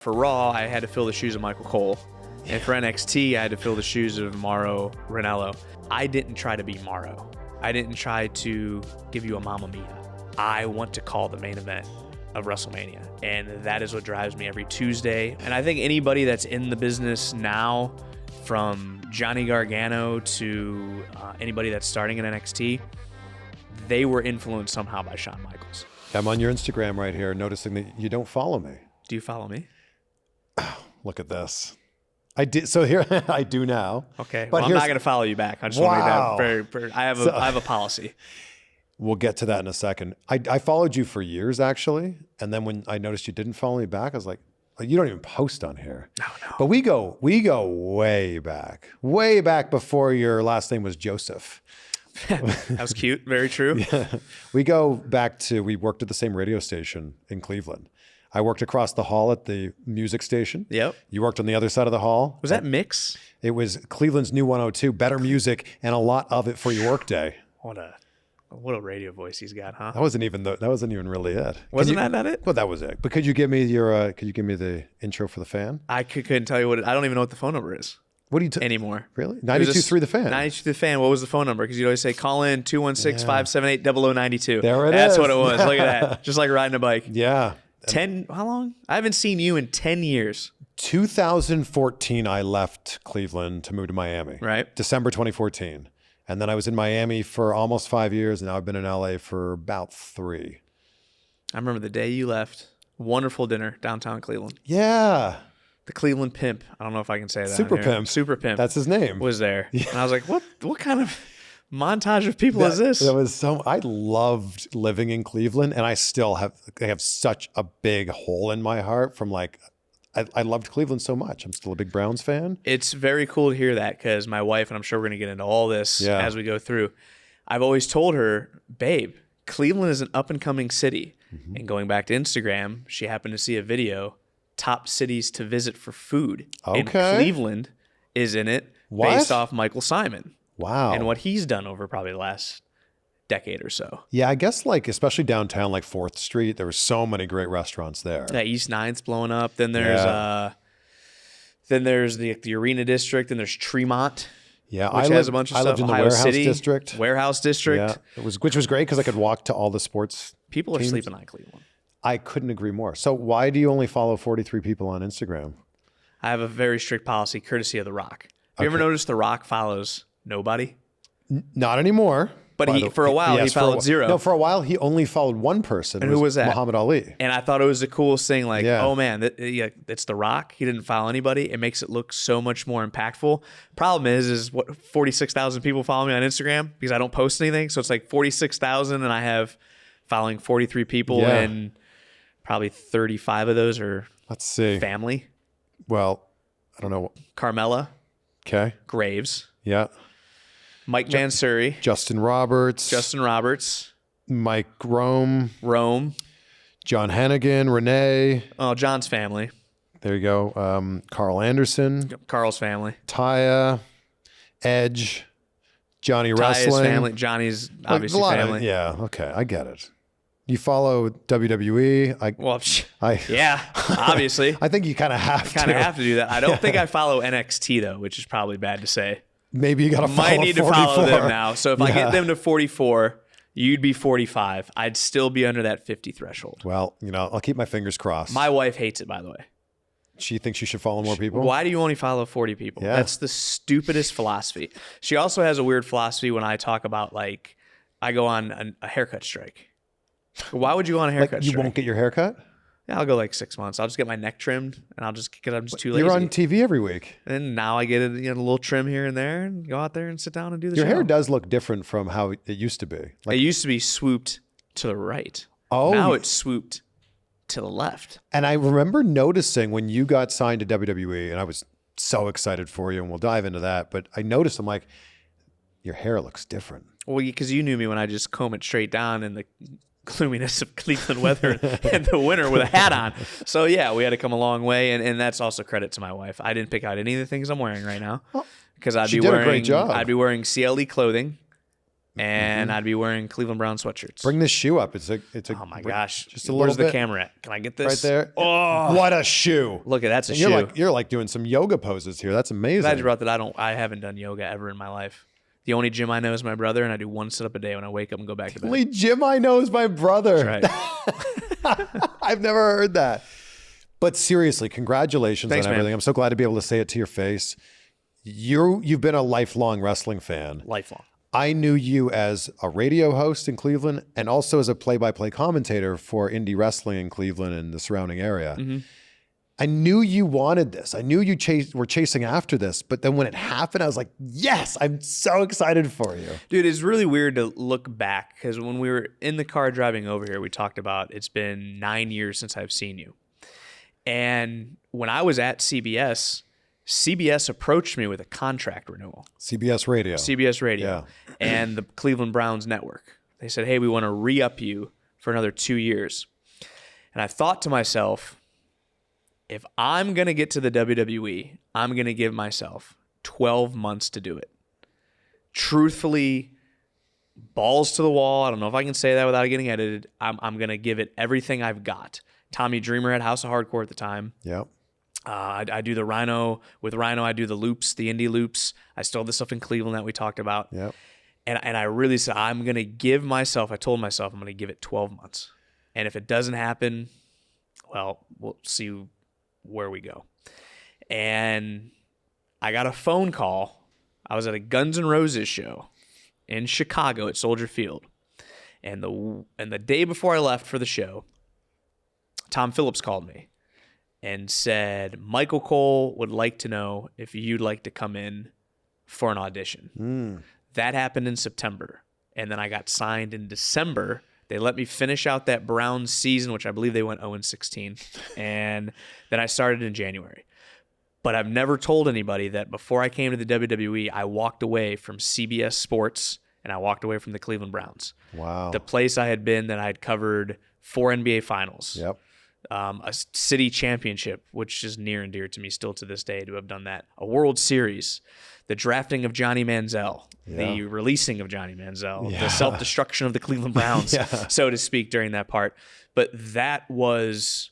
For Raw, I had to fill the shoes of Michael Cole. And for NXT, I had to fill the shoes of Mauro Ranallo. I didn't try to be Mauro. I didn't try to give you a Mamma Mia. I want to call the main event of WrestleMania. And that is what drives me every Tuesday. And I think anybody that's in the business now, from Johnny Gargano to anybody that's starting in NXT, they were influenced somehow by Shawn Michaels. I'm on your Instagram right here, noticing that you don't follow me. Do you follow me? Look at this. I did. So here I do now. Okay. But well, I'm not going to follow you back. I just want to make that I have a policy. We'll get to that in a second. I followed you for years, actually. And then when I noticed you didn't follow me back, I was like, you don't even post on here. No. But we go way back before your last name was Joseph. That was cute. Very true. Yeah. We go back to, we worked at the same radio station in Cleveland. I worked across the hall at the music station. Yep. You worked on the other side of the hall. Was that Mix? It was Cleveland's new 102, better music and a lot of it for your workday. What a radio voice he's got, huh? That wasn't even really it. Wasn't that it? Well, that was it. But could you give me the intro for the fan? I couldn't tell you I don't even know what the phone number is. What do you anymore? Really? 92.3 the fan. 92.3 the fan. What was the phone number? Because you'd always say, call in 216-578-0092. There it is. That's what it was. Look at that. Just like riding a bike. Yeah. How long? I haven't seen you in 10 years. 2014, I left Cleveland to move to Miami. Right. December 2014. And then I was in Miami for almost 5 years, and now I've been in LA for about 3. I remember the day you left. Wonderful dinner downtown Cleveland. Yeah. The Cleveland Pimp. I don't know if I can say that. Super Pimp. That's his name. Was there. Yeah. And I was like, what kind of montage of people is this? I loved living in Cleveland, and I have such a big hole in my heart from I loved Cleveland so much. I'm still a big Browns fan. It's very cool to hear that because my wife, and I'm sure we're going to get into all this as we go through, I've always told her, babe, Cleveland is an up-and-coming city. Mm-hmm. And going back to Instagram, she happened to see a video, top cities to visit for food. Okay. And Cleveland is in it based off Michael Simon. Wow. And what he's done over probably the last decade or so. Yeah, I guess especially downtown, 4th Street, there were so many great restaurants there. Yeah, East 9th's blowing up. Then there's the Arena District, and there's Tremont. Yeah, which has a bunch of stuff. I lived in the Ohio Warehouse City, District. Warehouse District. Yeah, which was great because I could walk to all the sports. People are teams. sleeping on Cleveland. I couldn't agree more. So why do you only follow 43 people on Instagram? I have a very strict policy, courtesy of The Rock. Have you ever noticed The Rock follows nobody? Not anymore. But for a while, he followed 0. No, for a while, he only followed one person. And who was that? Muhammad Ali. And I thought it was the coolest thing. Oh, man, it's The Rock. He didn't follow anybody. It makes it look so much more impactful. Problem is 46,000 people follow me on Instagram because I don't post anything. So it's 46,000, and I have following 43 people, and probably 35 of those are family. Well, I don't know. Carmella. Okay. Graves. Yeah. Mike Mansouri. Justin Roberts. Mike Rome. John Hennigan. Renee. Oh, John's family. There you go. Carl Anderson. Carl's family. Taya. Edge. Johnny Taya's Wrestling. family. Johnny's obviously family. Yeah, okay. I get it. You follow WWE. Yeah, obviously. I think you kind of have to do that. I don't think I follow NXT, though, which is probably bad to say. Maybe you got to follow 44. Might need to follow them now. So if I get them to 44, you'd be 45. I'd still be under that 50 threshold. Well, I'll keep my fingers crossed. My wife hates it, by the way. She thinks you should follow more people? Why do you only follow 40 people? Yeah. That's the stupidest philosophy. She also has a weird philosophy when I talk about, I go on a haircut strike. Why would you go on a haircut strike? You won't get your haircut? Yeah, I'll go 6 months. I'll just get my neck trimmed, and I'm just too lazy. You're on TV every week. And now I get a little trim here and there, and go out there and sit down and do the show. Your hair does look different from how it used to be. It used to be swooped to the right. Oh. Now it's swooped to the left. And I remember noticing when you got signed to WWE, and I was so excited for you, and we'll dive into that, but I noticed, I'm like, your hair looks different. Well, because you knew me when I just comb it straight down in the gloominess of Cleveland weather in the winter with a hat on. So yeah, we had to come a long way, and that's also credit to my wife. I didn't pick out any of the things I'm wearing right now because I'd be wearing CLE clothing. and I'd be wearing Cleveland Brown sweatshirts. Bring this shoe up. It's a. Oh my gosh! Just a little Where's bit. the camera at? Can I get this Right there. Oh, What a shoe! look at that's a And shoe. you're like doing some yoga poses here. That's amazing. Glad you brought that. I haven't done yoga ever in my life. The only gym I know is my brother, and I do one sit up a day when I wake up and go back to bed. Only gym I know is my brother. That's right. I've never heard that. But seriously, congratulations Thanks, on everything. man. I'm so glad to be able to say it to your face. You've been a lifelong wrestling fan. Lifelong. I knew you as a radio host in Cleveland and also as a play-by-play commentator for indie wrestling in Cleveland and the surrounding area. I knew you wanted this. I knew you were chasing after this. But then when it happened, I was like, yes, I'm so excited for you. Dude, it's really weird to look back because when we were in the car driving over here, we talked about it's been 9 years since I've seen you. And when I was at CBS approached me with a contract renewal. CBS Radio. CBS Radio and the Cleveland Browns network. They said, hey, we want to re-up you for another 2 years. And I thought to myself, if I'm going to get to the WWE, I'm going to give myself 12 months to do it. Truthfully, balls to the wall. I don't know if I can say that without getting edited. I'm going to give it everything I've got. Tommy Dreamer had House of Hardcore at the time. Yep. I do the Rhino. With Rhino, I do the loops, the indie loops. I still have the stuff in Cleveland that we talked about. Yep. And I really said, I told myself I'm going to give it 12 months. And if it doesn't happen, well, we'll see where we go. And I got a phone call. I was at a Guns N' Roses show in Chicago at Soldier Field. And the day before I left for the show, Tom Phillips called me and said, Michael Cole would like to know if you'd like to come in for an audition. That happened in September. And then I got signed in December. They let me finish out that Browns season, which I believe they went 0-16. And then I started in January. But I've never told anybody that before I came to the WWE, I walked away from CBS Sports and I walked away from the Cleveland Browns. Wow. The place I had been that I had covered 4 NBA finals. Yep. A city championship, which is near and dear to me still to this day to have done that. A World Series, the drafting of Johnny Manziel, the releasing of Johnny Manziel, the self-destruction of the Cleveland Browns, so to speak, during that part. But that was,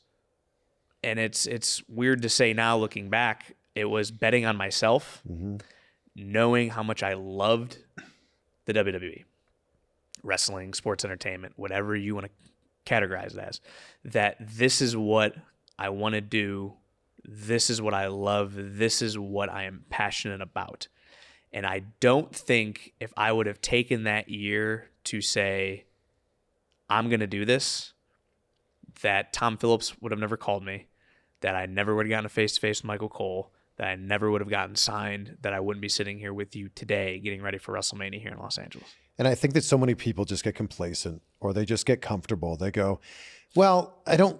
and it's weird to say now looking back, it was betting on myself, knowing how much I loved the WWE, wrestling, sports entertainment, whatever you want to categorize it as, that this is what I want to do. This is what I love. This is what I am passionate about. And I don't think if I would have taken that year to say, I'm going to do this, that Tom Phillips would have never called me, that I never would have gotten a face-to-face with Michael Cole, that I never would have gotten signed, that I wouldn't be sitting here with you today getting ready for WrestleMania here in Los Angeles. And I think that so many people just get complacent or they just get comfortable. They go, well, I don't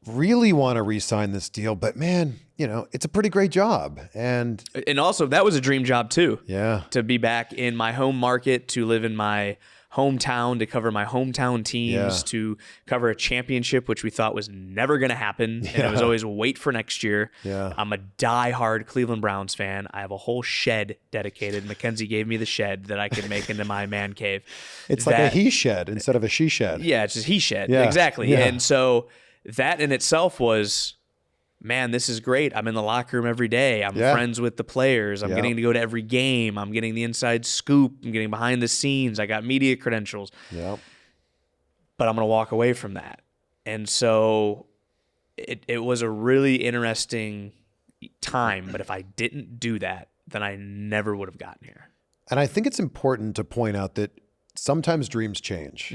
really want to re-sign this deal, but man, it's a pretty great job. And also that was a dream job too. Yeah. To be back in my home market, to live in my hometown, to cover my hometown teams, to cover a championship, which we thought was never going to happen. And it was always wait for next year. Yeah. I'm a diehard Cleveland Browns fan. I have a whole shed dedicated. McKenzie gave me the shed that I could make into my man cave. It's like a he shed instead of a she shed. Yeah, it's just he shed. Yeah. Exactly. Yeah. And so that in itself was, man, this is great. I'm in the locker room every day. I'm friends with the players. I'm getting to go to every game. I'm getting the inside scoop. I'm getting behind the scenes. I got media credentials. Yeah. But I'm going to walk away from that. And so it was a really interesting time. But if I didn't do that, then I never would have gotten here. And I think it's important to point out that sometimes dreams change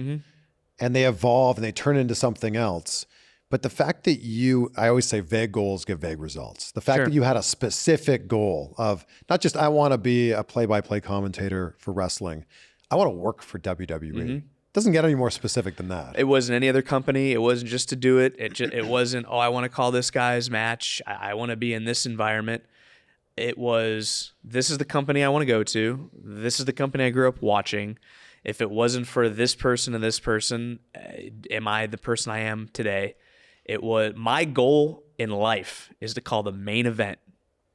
and they evolve and they turn into something else. But the fact that I always say vague goals give vague results. The fact that you had a specific goal of not just, I want to be a play-by-play commentator for wrestling. I want to work for WWE. Doesn't get any more specific than that. It wasn't any other company. It wasn't just to do it. It wasn't, I want to call this guy's match. I want to be in this environment. It was, this is the company I want to go to. This is the company I grew up watching. If it wasn't for this person and this person, am I the person I am today? It was my goal in life is to call the main event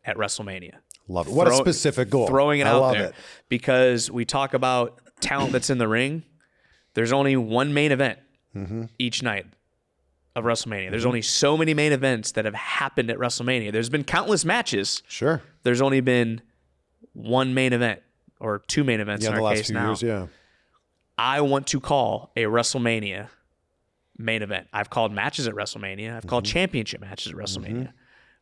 at WrestleMania. Love it. What a specific goal. Throwing it I out love there. it. Because we talk about talent that's in the ring, there's only one main event each night of WrestleMania. There's only so many main events that have happened at WrestleMania. There's been countless matches. Sure. There's only been one main event or two main events in our case now. Years, yeah. I want to call a WrestleMania main event. I've called matches at WrestleMania. I've called championship matches at WrestleMania,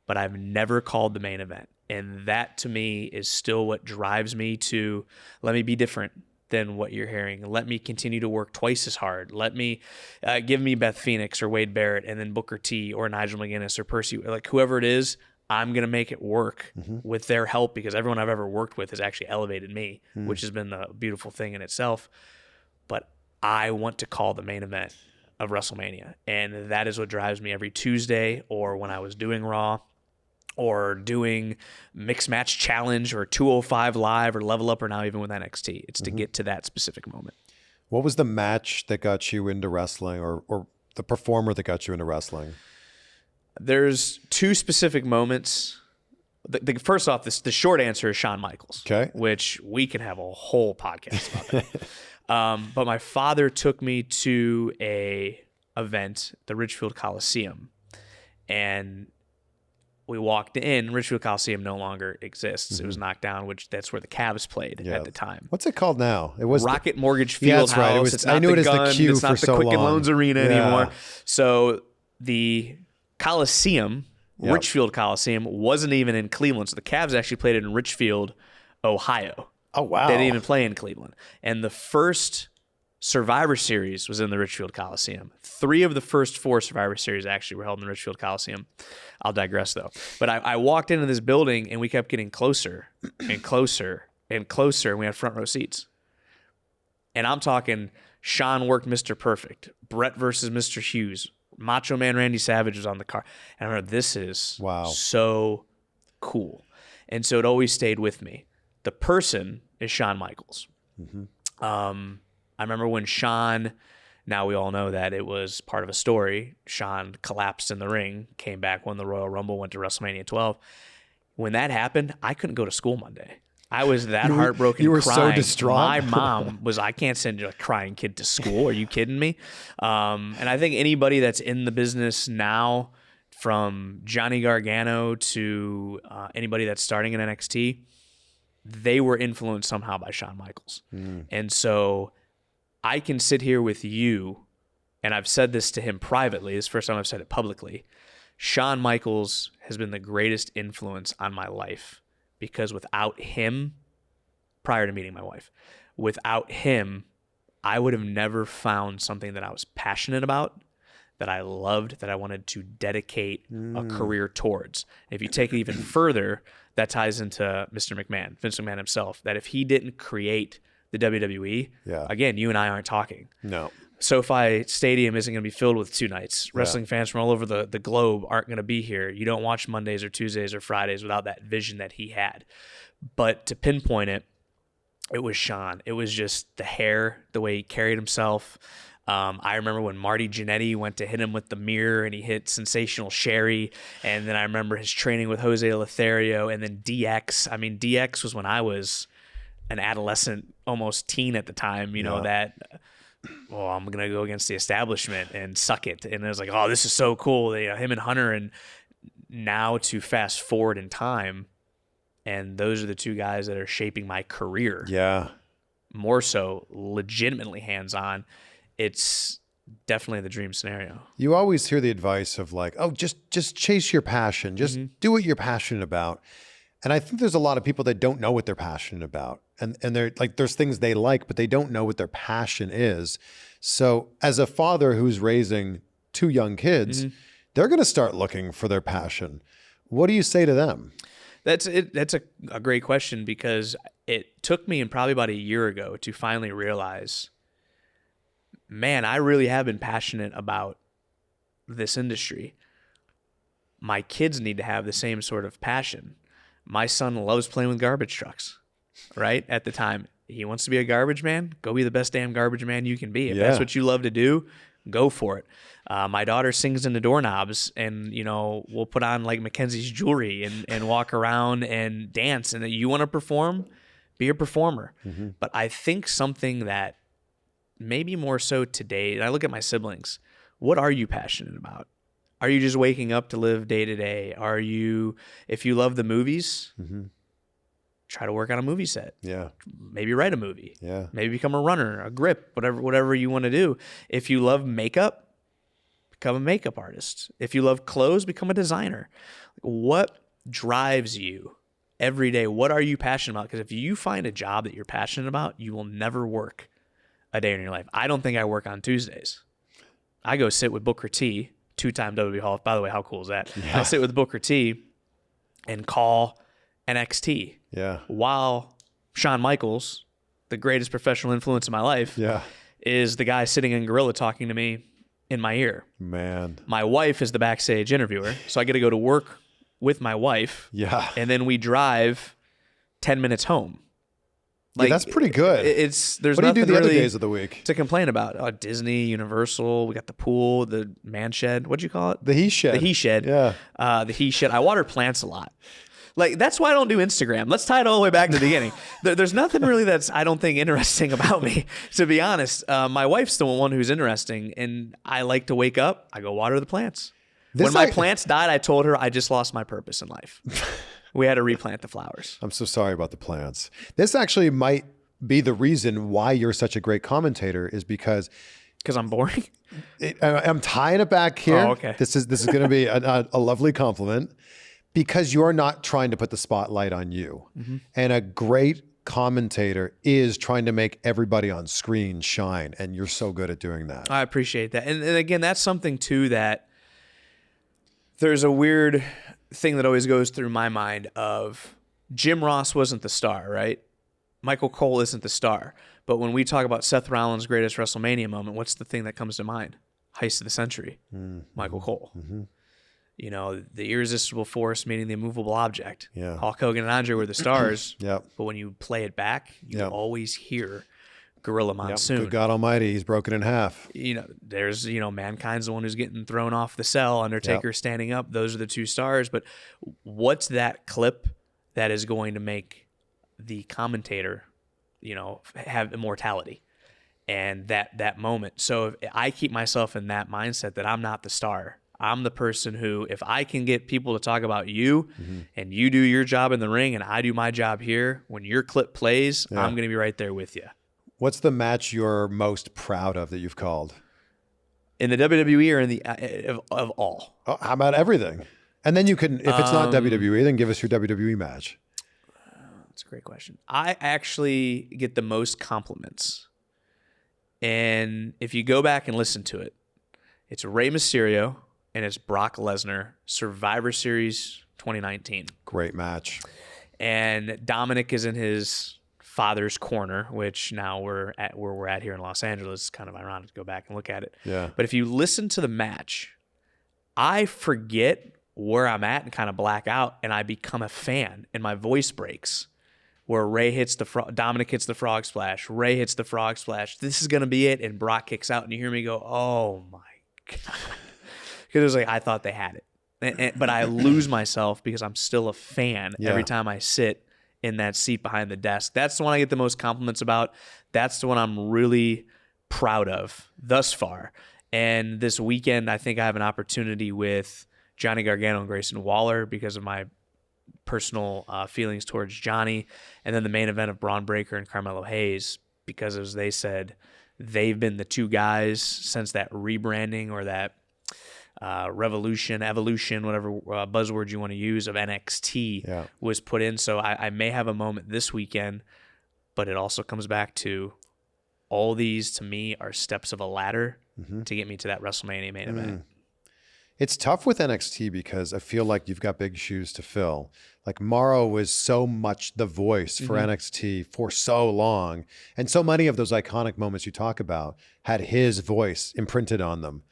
but I've never called the main event. And that to me is still what drives me to let me be different than what you're hearing. Let me continue to work twice as hard. Let me give me Beth Phoenix or Wade Barrett and then Booker T or Nigel McGuinness or Percy, like whoever it is. I'm going to make it work with their help because everyone I've ever worked with has actually elevated me, which has been a beautiful thing in itself. But I want to call the main event of WrestleMania. And that is what drives me every Tuesday or when I was doing Raw or doing Mixed Match Challenge or 205 Live or Level Up or now even with NXT. It's to get to that specific moment. What was the match that got you into wrestling or the performer that got you into wrestling? There's two specific moments. First off, the short answer is Shawn Michaels, which we can have a whole podcast about that. But my father took me to a event, the Ridgefield Coliseum, and we walked in. Ridgefield Coliseum no longer exists. It was knocked down, which that's where the Cavs played at the time. What's it called now? It was Rocket Mortgage Field House. Right. It's not the Gun. It's not the Quicken Loans Arena anymore. So the Coliseum, Richfield Coliseum, wasn't even in Cleveland. So the Cavs actually played it in Richfield, Ohio. Oh, wow. They didn't even play in Cleveland. And the first Survivor Series was in the Richfield Coliseum. 3 of the first 4 Survivor Series actually were held in the Richfield Coliseum. I'll digress, though. But I walked into this building, and we kept getting closer and closer and closer, and we had front row seats. And I'm talking Shawn worked Mr. Perfect, Brett versus Mr. Hughes, Macho Man Randy Savage was on the card. And I remember, this is so cool. And so it always stayed with me. The person is Shawn Michaels. I remember when Shawn, now we all know that it was part of a story. Shawn collapsed in the ring, came back, won the Royal Rumble, went to WrestleMania 12. When that happened, I couldn't go to school Monday. I was that heartbroken. You were crying. So distraught. My mom was, I can't send a crying kid to school. Are you kidding me? And I think anybody that's in the business now, from Johnny Gargano to anybody that's starting in NXT, they were influenced somehow by Shawn Michaels. And so I can sit here with you, and I've said this to him privately. This is the first time I've said it publicly. Shawn Michaels has been the greatest influence on my life. Because without him, prior to meeting my wife, without him, I would have never found something that I was passionate about, that I loved, that I wanted to dedicate a career towards. If you take it even further, that ties into Mr. McMahon, Vince McMahon himself, that if he didn't create the WWE, again, you and I aren't talking. No. SoFi Stadium isn't going to be filled with 2 nights. Wrestling fans from all over the globe aren't going to be here. You don't watch Mondays or Tuesdays or Fridays without that vision that he had. But to pinpoint it, it was Shawn. It was just the hair, the way he carried himself. I remember when Marty Jannetty went to hit him with the mirror and he hit Sensational Sherry. And then I remember his training with Jose Lothario and then DX. I mean, DX was when I was an adolescent, almost teen at the time, you know, that... well, I'm going to go against the establishment and suck it. And it was like, oh, this is so cool. Him and Hunter. And now to fast forward in time, and those are the 2 guys that are shaping my career. Yeah. More so, legitimately hands-on. It's definitely the dream scenario. You always hear the advice of like, oh, just chase your passion. Just do what you're passionate about. And I think there's a lot of people that don't know what they're passionate about. And they're like, there's things they like, but they don't know what their passion is. So as a father who's raising 2 young kids, they're going to start looking for their passion. What do you say to them? That's it. That's a great question, because it took me probably about a year ago to finally realize, man, I really have been passionate about this industry. My kids need to have the same sort of passion. My son loves playing with garbage trucks, right? At the time, he wants to be a garbage man. Go be the best damn garbage man you can be. If that's what you love to do, go for it. My daughter sings into doorknobs, and, you know, we'll put on like Mackenzie's jewelry and walk around and dance. And you want to perform? Be a performer. But I think something that maybe more so today, and I look at my siblings, what are you passionate about? Are you just waking up to live day to day? Are you, if you love the movies, try to work on a movie set. Yeah. Maybe write a movie. Yeah. Maybe become a runner, a grip, whatever you want to do. If you love makeup, become a makeup artist. If you love clothes, become a designer. What drives you every day? What are you passionate about? Because if you find a job that you're passionate about, you will never work a day in your life. I don't think I work on Tuesdays. I go sit with Booker T, two-time WWE Hall. By the way, how cool is that? Yeah. I sit with Booker T and call NXT. Yeah. While Shawn Michaels, the greatest professional influence in my life, is the guy sitting in Gorilla talking to me in my ear. Man. My wife is the backstage interviewer, so I get to go to work with my wife. Yeah. And then we drive 10 minutes home. Like, that's pretty good. There's what do you do the really other days of the week to complain about? Oh, Disney, Universal, we got the pool, the man shed. What'd you call it? The he shed. The he shed. Yeah. The he shed. I water plants a lot. Like, that's why I don't do Instagram. Let's tie it all the way back to the beginning. There's nothing really that's, I don't think, interesting about me, to be honest. My wife's the one who's interesting, and I like to wake up, I go water the plants. When my plants died, I told her I just lost my purpose in life. We had to replant the flowers. I'm so sorry about the plants. This actually might be the reason why you're such a great commentator, is because I'm boring. I'm tying it back here. Oh, okay. This is going to be a lovely compliment, because you're not trying to put the spotlight on you. And a great commentator is trying to make everybody on screen shine, and you're so good at doing that. I appreciate that. And again, that's something too that there's a weird thing that always goes through my mind of Jim Ross wasn't the star, right? Michael Cole isn't the star. But when we talk about Seth Rollins' greatest WrestleMania moment, what's the thing that comes to mind? Heist of the century, Michael Cole. You know, the irresistible force meeting the immovable object. Yeah. Hulk Hogan and Andre were the stars. Yep. But when you play it back, you Yep. always hear Gorilla Monsoon. Good God Almighty, he's broken in half. You know, there's, Mankind's the one who's getting thrown off the cell, Undertaker standing up. Those are the two stars. But what's that clip that is going to make the commentator, have immortality? And that moment. So if I keep myself in that mindset that I'm not the star, I'm the person who, if I can get people to talk about you and you do your job in the ring and I do my job here, when your clip plays, I'm going to be right there with you. What's the match you're most proud of that you've called? In the WWE or in the of all? Oh, how about everything? And then you can, if it's not WWE, then give us your WWE match. That's a great question. I actually get the most compliments. And if you go back and listen to it, it's Rey Mysterio and it's Brock Lesnar, Survivor Series 2019. Great match. And Dominic is in his father's corner, which now we're at where we're at here in Los Angeles. It's kind of ironic to go back and look at it. Yeah. But if you listen to the match, I forget where I'm at and kind of black out, and I become a fan, and my voice breaks. Where Ray hits Dominic hits the frog splash, Ray hits the frog splash. This is gonna be it, and Brock kicks out, and you hear me go, "Oh my god!" Because it was like I thought they had it, but I lose myself because I'm still a fan every time I sit in that seat behind the desk. That's the one I get the most compliments about. That's the one I'm really proud of thus far. And this weekend, I think I have an opportunity with Johnny Gargano and Grayson Waller because of my personal feelings towards Johnny. And then the main event of Braun Breaker and Carmelo Hayes, because as they said, they've been the two guys since that rebranding or that evolution, whatever buzzword you want to use, of NXT was put in. So I may have a moment this weekend, but it also comes back to all these, to me, are steps of a ladder to get me to that WrestleMania main event. It's tough with NXT because I feel like you've got big shoes to fill. Like Mauro was so much the voice for NXT for so long. And so many of those iconic moments you talk about had his voice imprinted on them.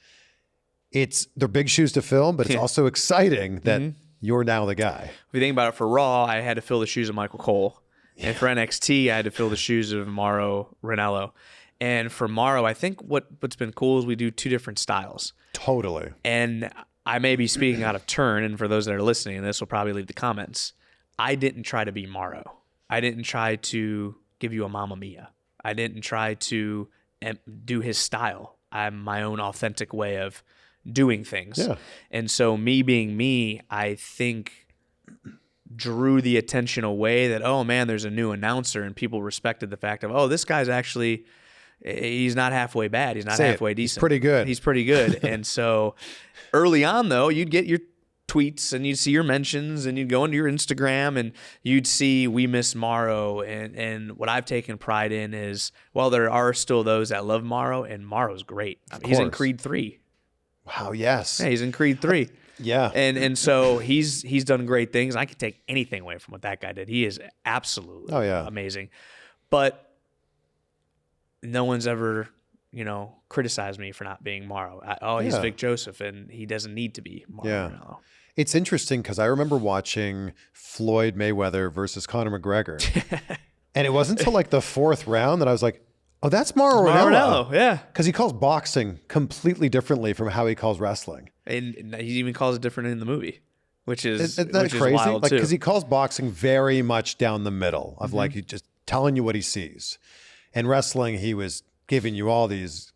They're big shoes to fill, but it's also exciting that you're now the guy. If you think about it, for Raw, I had to fill the shoes of Michael Cole. And for NXT, I had to fill the shoes of Mauro Ranallo. And for Mauro, I think what's been cool is we do two different styles. Totally. And I may be speaking out of turn, and for those that are listening, this will probably leave the comments. I didn't try to be Mauro. I didn't try to give you a Mamma Mia. I didn't try to do his style. I'm my own authentic way of doing things. Yeah. And so me being me, I think drew the attention away that, oh man, there's a new announcer, and people respected the fact of, oh, this guy's actually, he's not halfway bad. He's not halfway decent. He's pretty good. He's pretty good. And so early on though, you'd get your tweets and you'd see your mentions and you'd go into your Instagram and you'd see we miss Mauro. And what I've taken pride in is, well, there are still those that love Mauro, and Mauro's great. I mean, he's in Creed 3. Wow. Yes. Yeah, he's in Creed 3. Yeah. And so he's done great things. I could take anything away from what that guy did. He is absolutely amazing. But no one's ever, criticized me for not being Mauro. He's Vic Joseph, and he doesn't need to be Mauro Ranallo. It's interesting because I remember watching Floyd Mayweather versus Conor McGregor. And it wasn't until like the 4th round that I was like, oh, that's Mauro Ranallo. Yeah. Because he calls boxing completely differently from how he calls wrestling. And he even calls it different in the movie, which is crazy. Wild like, too. Because he calls boxing very much down the middle of like, he just telling you what he sees. And wrestling, he was giving you all these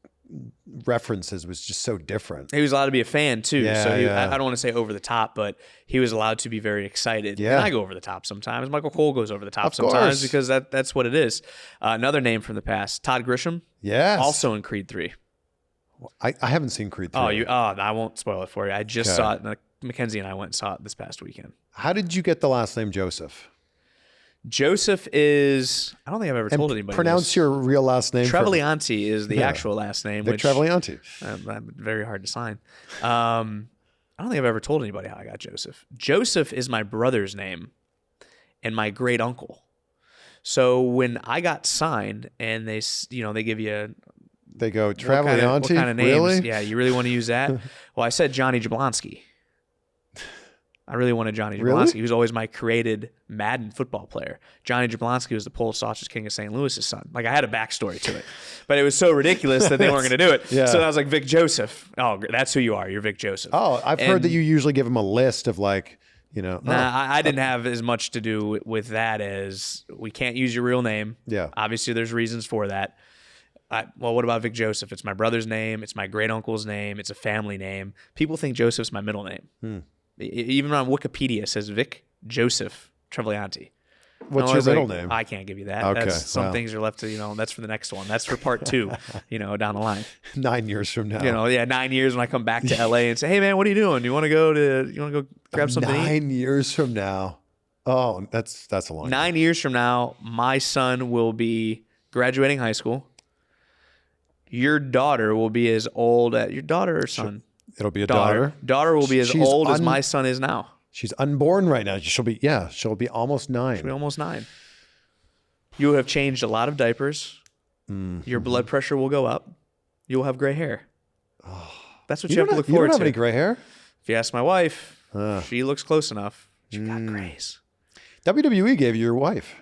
references, was just so different. He was allowed to be a fan too. Yeah, so yeah. I don't want to say over the top, but he was allowed to be very excited. Yeah. And I go over the top sometimes. Michael Cole goes over the top Of sometimes course. because that's what it is. Another name from the past, Todd Grisham. Yes. Also in Creed 3. I haven't seen Creed 3. I won't spoil it for you. I just saw it. Mackenzie and I went and saw it this past weekend. How did you get the last name Joseph? Joseph is, I don't think I've ever told anybody Pronounce this. your real last name. Travagliante is the actual last name. Vic Travagliante. Very hard to sign. I don't think I've ever told anybody how I got Joseph. Joseph is my brother's name and my great uncle. So when I got signed and they give you They go Travagliante. What kind of names? Really? Yeah, you really want to use that? Well, I said Johnny Jablonski. I really wanted Johnny Jablonski. Really? He was always my created Madden football player. Johnny Jablonski was the Polish Sausage King of St. Louis's son. Like, I had a backstory to it. But it was so ridiculous that they weren't going to do it. Yeah. So I was like, Vic Joseph. Oh, that's who you are. You're Vic Joseph. Oh, I've heard that you usually give him a list of like, I didn't have as much to do with that as we can't use your real name. Yeah. Obviously, there's reasons for that. Well, what about Vic Joseph? It's my brother's name. It's my great uncle's name. It's a family name. People think Joseph's my middle name. Even on Wikipedia, it says Vic Joseph Travagliante. What's your middle name? I can't give you that. Okay, Some things are left to, that's for the next one. That's for part 2, down the line. 9 years from now. 9 years when I come back to LA and say, hey man, what are you doing? You want to go grab something to eat? 9 years from now. Oh, that's a long 9 years from now, my son will be graduating high school. Your daughter will be as old as your daughter or son? It'll be a daughter. Daughter will be as old as my son is now. She's unborn right now. She'll be almost 9. She'll be almost 9. You have changed a lot of diapers. Your blood pressure will go up. You'll have gray hair. That's what you have to look forward to. You don't have any gray hair? If you ask my wife, she looks close enough. She got grays. WWE gave you your wife.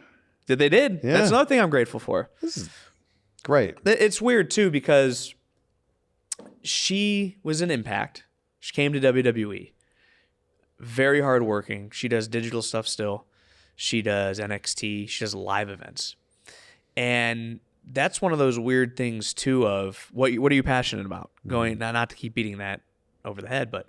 They did. Yeah. That's another thing I'm grateful for. This is great. It's weird too because she was in Impact. She came to WWE. Very hardworking. She does digital stuff still. She does NXT. She does live events. And that's one of those weird things too of what are you passionate about? Going not to keep beating that over the head, but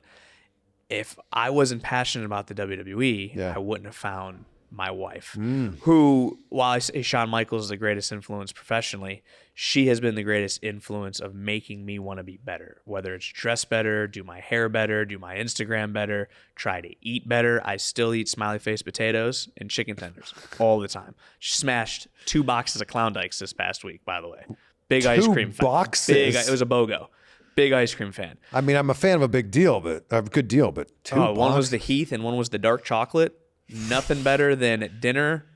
if I wasn't passionate about the WWE, I wouldn't have found my wife, who, while I say Shawn Michaels is the greatest influence professionally, she has been the greatest influence of making me want to be better, whether it's dress better, do my hair better, do my Instagram better, try to eat better. I still eat smiley face potatoes and chicken tenders all the time. She smashed 2 boxes of Klondikes this past week, by the way. Big ice cream fan. 2 boxes? It was a BOGO. Big ice cream fan. I mean, I'm a fan of a good deal, but 2 boxes. One was the Heath and one was the dark chocolate. Nothing better than dinner,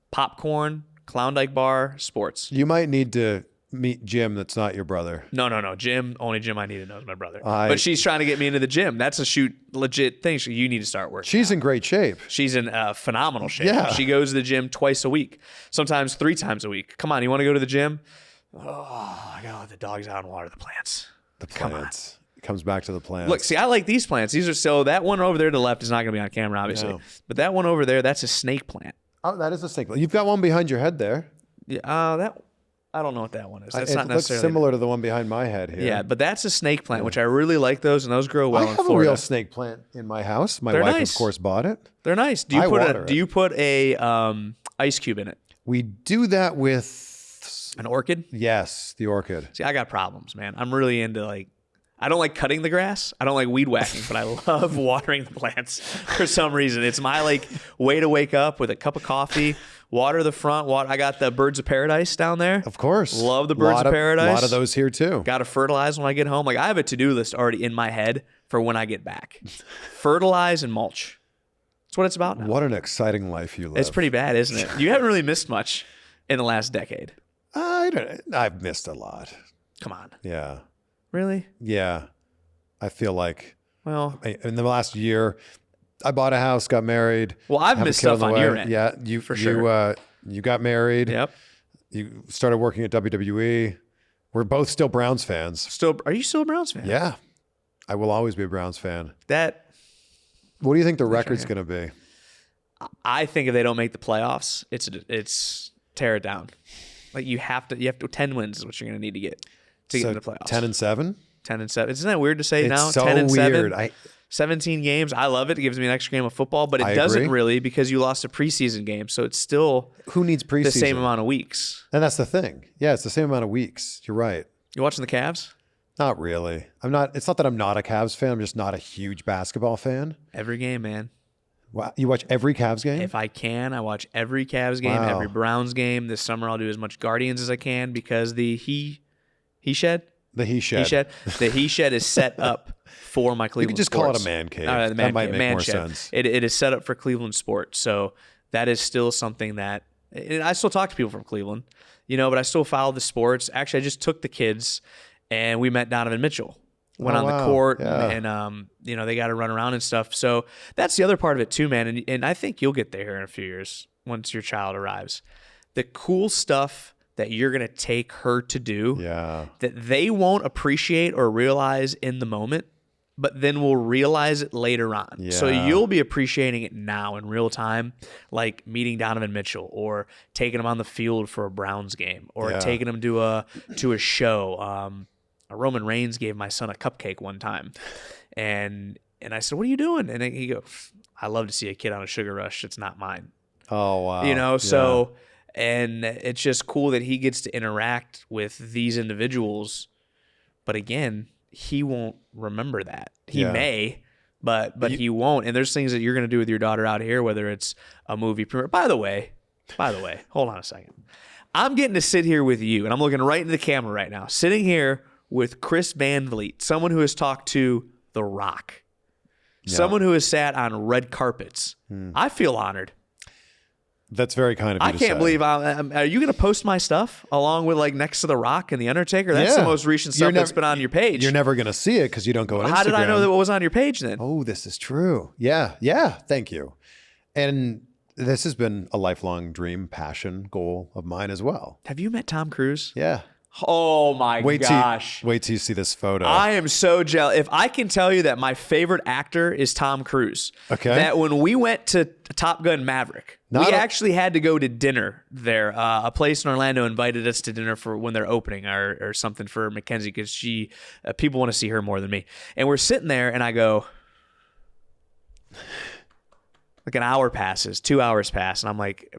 popcorn, Klondike bar, sports. You might need to meet Jim that's not your brother. No. Jim, only Jim I need to know is my brother. But she's trying to get me into the gym. That's a legit thing. You need to start working. She's in great shape. She's in phenomenal shape. Yeah. She goes to the gym twice a week, sometimes 3 times a week. Come on, you want to go to the gym? Oh, I got to let the dogs out and water the plants. The plants. It comes back to the plants. Look, see, I like these plants. These are that one over there to the left is not going to be on camera, obviously. No. But that one over there, that's a snake plant. Oh, that is a snake plant. You've got one behind your head there. Yeah, I don't know what that one is. That's It not looks necessarily similar to the one behind my head here. Yeah, but that's a snake plant, which I really like those, and those grow well in I have Florida. a real snake plant in my house. My They're wife, nice. of course, bought it. They're nice. Do you put a ice cube in it? We do that with An orchid? Yes, the orchid. See, I got problems, man. I'm really into I don't like cutting the grass. I don't like weed whacking, but I love watering the plants for some reason. It's my way to wake up with a cup of coffee, water the front. I got the birds of paradise down there. Of course. Love the birds of paradise. A lot of those here too. Got to fertilize when I get home. I have a to-do list already in my head for when I get back. Fertilize and mulch. That's what it's about now. What an exciting life you live. It's pretty bad, isn't it? You haven't really missed much in the last decade. I've missed a lot. Come on. Yeah. Really? Yeah. I feel like Well, in the last year, I bought a house, got married. Well, I've have a missed kid stuff the on way. your end. Yeah, for sure. You got married. Yep. You started working at WWE. We're both still Browns fans. Are you still a Browns fan? Yeah. I will always be a Browns fan. What do you think the record's going to be? I think if they don't make the playoffs, it's tear it down. You have to 10 wins is what you're going to need to get into the playoffs. 10-7? 10-7. Isn't that weird to say now? It's so 10-7. weird. 17 games. I love it. It gives me an extra game of football, but it doesn't really because you lost a preseason game. So it's still who needs preseason? The same amount of weeks. And that's the thing. Yeah, it's the same amount of weeks. You're right. You watching the Cavs? Not really. It's not that I'm not a Cavs fan. I'm just not a huge basketball fan. Every game, man. Wow. You watch every Cavs game? If I can, I watch every Cavs game, every Browns game. This summer I'll do as much Guardians as I can because the he shed is set up for my Cleveland. You could just sports. call it a man cave. That might make more sense. It is set up for Cleveland sports. So that is still something that I still talk to people from Cleveland, but I still follow the sports. Actually, I just took the kids and we met Donovan Mitchell. Went on the court and they got to run around and stuff. So that's the other part of it too, man. And I think you'll get there in a few years once your child arrives. The cool stuff that you're going to take her to do that they won't appreciate or realize in the moment, but then we'll realize it later on. Yeah. So you'll be appreciating it now in real time, like meeting Donovan Mitchell or taking him on the field for a Browns game or taking him to a show. Roman Reigns gave my son a cupcake one time, and I said, "What are you doing?" And he goes, "I love to see a kid on a sugar rush. It's not mine." Oh wow! So and it's just cool that he gets to interact with these individuals, but again, he won't remember that. He may, but he won't. And there's things that you're going to do with your daughter out here, whether it's a movie premiere. By the way, hold on a second. I'm getting to sit here with you, and I'm looking right into the camera right now, sitting here with Chris Van Vliet, someone who has talked to The Rock, someone who has sat on red carpets. I feel honored. That's very kind of you I can't believe are you going to post my stuff along with next to The Rock and The Undertaker? That's the most recent stuff that's been on your page. You're never going to see it because you don't go on Instagram. How did I know that what was on your page then? Oh, this is true. Yeah. Thank you. And this has been a lifelong dream, passion, goal of mine as well. Have you met Tom Cruise? Yeah. Oh my gosh. Wait till you see this photo. I am so jealous. If I can tell you that my favorite actor is Tom Cruise. Okay. That when we went to Top Gun Maverick, we actually had to go to dinner there. A place in Orlando invited us to dinner for when they're opening or something for McKenzie because people want to see her more than me. And we're sitting there and I go, like an hour passes, 2 hours pass. And I'm like,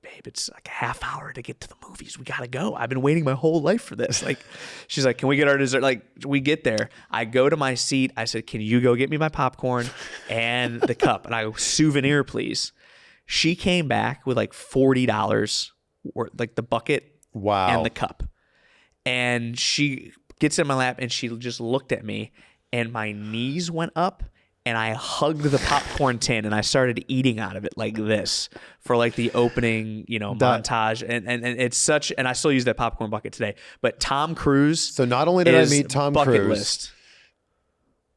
babe, it's like a half hour to get to the movies. We got to go. I've been waiting my whole life for this. She's like, can we get our dessert? We get there. I go to my seat. I said, can you go get me my popcorn and the cup? And I go, souvenir, please. She came back with $40 or the bucket and the cup. And she gets in my lap and she just looked at me and my knees went up. And I hugged the popcorn tin and I started eating out of it like this for the opening, montage. And it's such, and I still use that popcorn bucket today. But Tom Cruise. So not only did I meet Tom Cruise, list.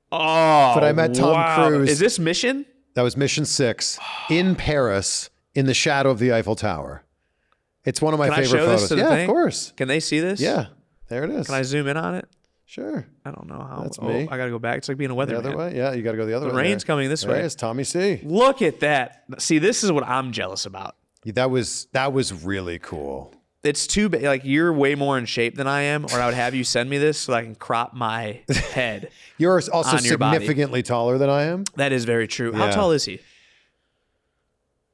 But I met Tom Cruise. Is this Mission? That was Mission 6 in Paris in the shadow of the Eiffel Tower. It's one of my favorite photos. This to the thing? Of course. Can they see this? Yeah, there it is. Can I zoom in on it? Sure. I don't know how. That's me. I got to go back. It's like being a weatherman. The other way? Yeah, you got to go the other way. The rain's coming this way. There is Tommy C. Look at that. See, this is what I'm jealous about. That was really cool. It's too bad. Like, you're way more in shape than I am, or I would have you send me this so I can crop my head. You're also on your body. significantly taller than I am. That is very true. Yeah. How tall is he?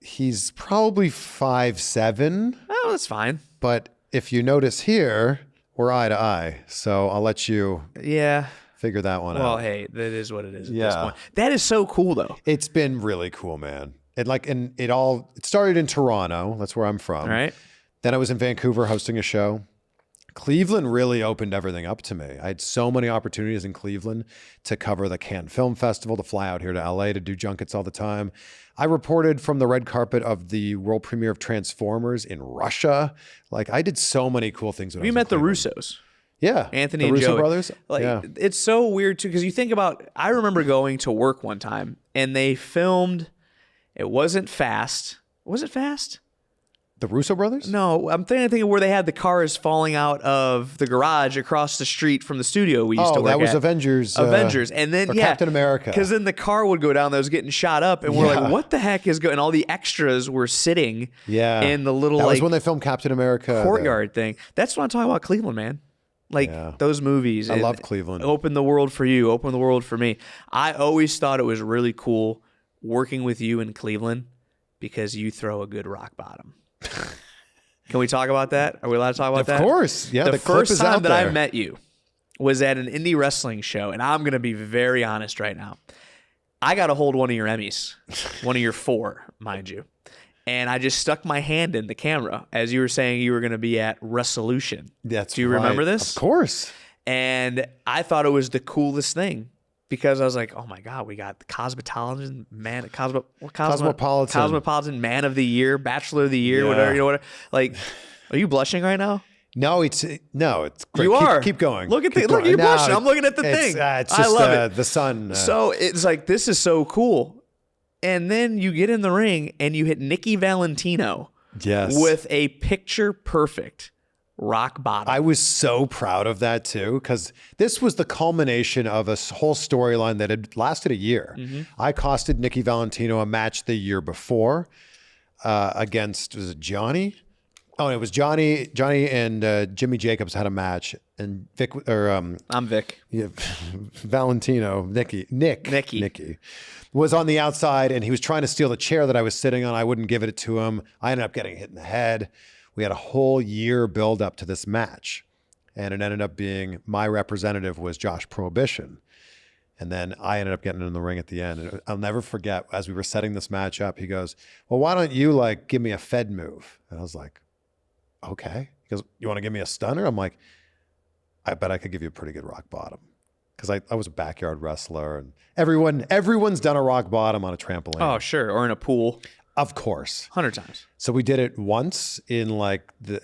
He's probably 5'7". Oh, that's fine. But if you notice here, we're eye to eye. So I'll let you figure that one out. Well, hey, that is what it is at this Yeah. point. That is so cool, though. It's been really cool, man. And it started in Toronto. That's where I'm from. All right. Then I was in Vancouver hosting a show. Cleveland really opened everything up to me. I had so many opportunities in Cleveland to cover the Cannes Film Festival, to fly out here to LA to do junkets all the time. I reported from the red carpet of the world premiere of Transformers in Russia. Like, I did so many cool things. We met the Russos. Yeah. Anthony the and Russo Joey. brothers. Like, yeah. it's so weird, too, because you think about, I remember going to work one time, and they filmed, it wasn't Fast. Was it Fast? The Russo brothers? No, I'm thinking where they had the cars falling out of the garage across the street from the studio we used to work at. Oh, that was Avengers. Avengers. And then, Captain America. Because then the car would go down that was getting shot up, and we're like, what the heck is going on? And all the extras were sitting in the little, that was when they filmed Captain America. courtyard thing. That's what I'm talking about, Cleveland, man. Like, those movies. I love Cleveland. Open the world for you. Open the world for me. I always thought it was really cool working with you in Cleveland because you throw a good rock bottom. Can we talk about that? Are we allowed to talk about that? Of course. Yeah, the the clip first is time out that I there. met you was at an indie wrestling show, and I'm going to be very honest right now. I got to hold one of your Emmys, one of your 4, mind you, and I just stuck my hand in the camera as you were saying you were going to be at Resolution. That's Do you remember this? Of course. And I thought it was the coolest thing because I was like, oh my God, we got the Cosmopolitan Man of the Year, Bachelor of the Year, whatever, whatever. Like, are you blushing right now? No, it's great. You are. Keep going. Look at Keep look, going. you're No, blushing. I'm looking at the thing. It's just I love it. The sun. So it's like, this is so cool. And then you get in the ring and you hit Nikki Valentino with a picture perfect rock bottom. I was so proud of that too, because this was the culmination of a whole storyline that had lasted a year. Mm-hmm. I costed Nikki Valentino a match the year before against, was it Johnny? Oh, it was Johnny and Jimmy Jacobs had a match, and Vic, I'm Vic. Yeah, Valentino, Nicky was on the outside, and he was trying to steal the chair that I was sitting on. I wouldn't give it to him. I ended up getting hit in the head. We had a whole year build up to this match, and it ended up being my representative was Josh Prohibition. And then I ended up getting in the ring at the end. And I'll never forget, as we were setting this match up, he goes, well, why don't you like give me a Fed move? And I was like, okay. He goes, you want to give me a stunner? I'm like, I bet I could give you a pretty good rock bottom. Because I was a backyard wrestler, and everyone's done a rock bottom on a trampoline. Oh, sure. Or in a pool. Of course. 100 times. So we did it once in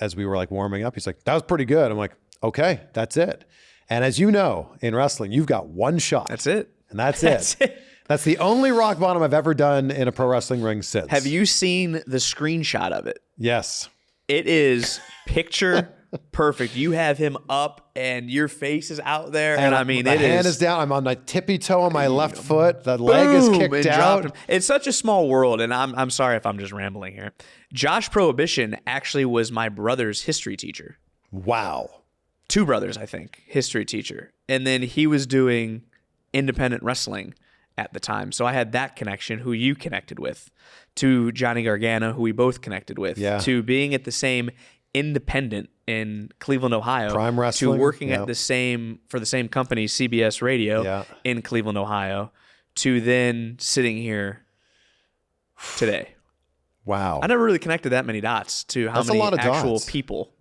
as we were like warming up. He's like, that was pretty good. I'm like, okay, that's it. And as you know, in wrestling, you've got one shot. That's it. And that's it. That's the only rock bottom I've ever done in a pro wrestling ring since. Have you seen the screenshot of it? Yes. It is picture perfect. You have him up and your face is out there. And I mean, the hand is down. I'm on my tippy toe on my left foot. The leg is kicked out. It's such a small world. And I'm sorry if I'm just rambling here. Josh Prohibition actually was my brother's history teacher. Wow. 2 brothers, I think, history teacher. And then he was doing independent wrestling at the time. So I had that connection, who you connected with, to Johnny Gargano, who we both connected with, to being at the same independent in Cleveland, Ohio, Prime Wrestling, to working at for the same company, CBS Radio, in Cleveland, Ohio, to then sitting here today. Wow. I never really connected that many dots to how many actual people.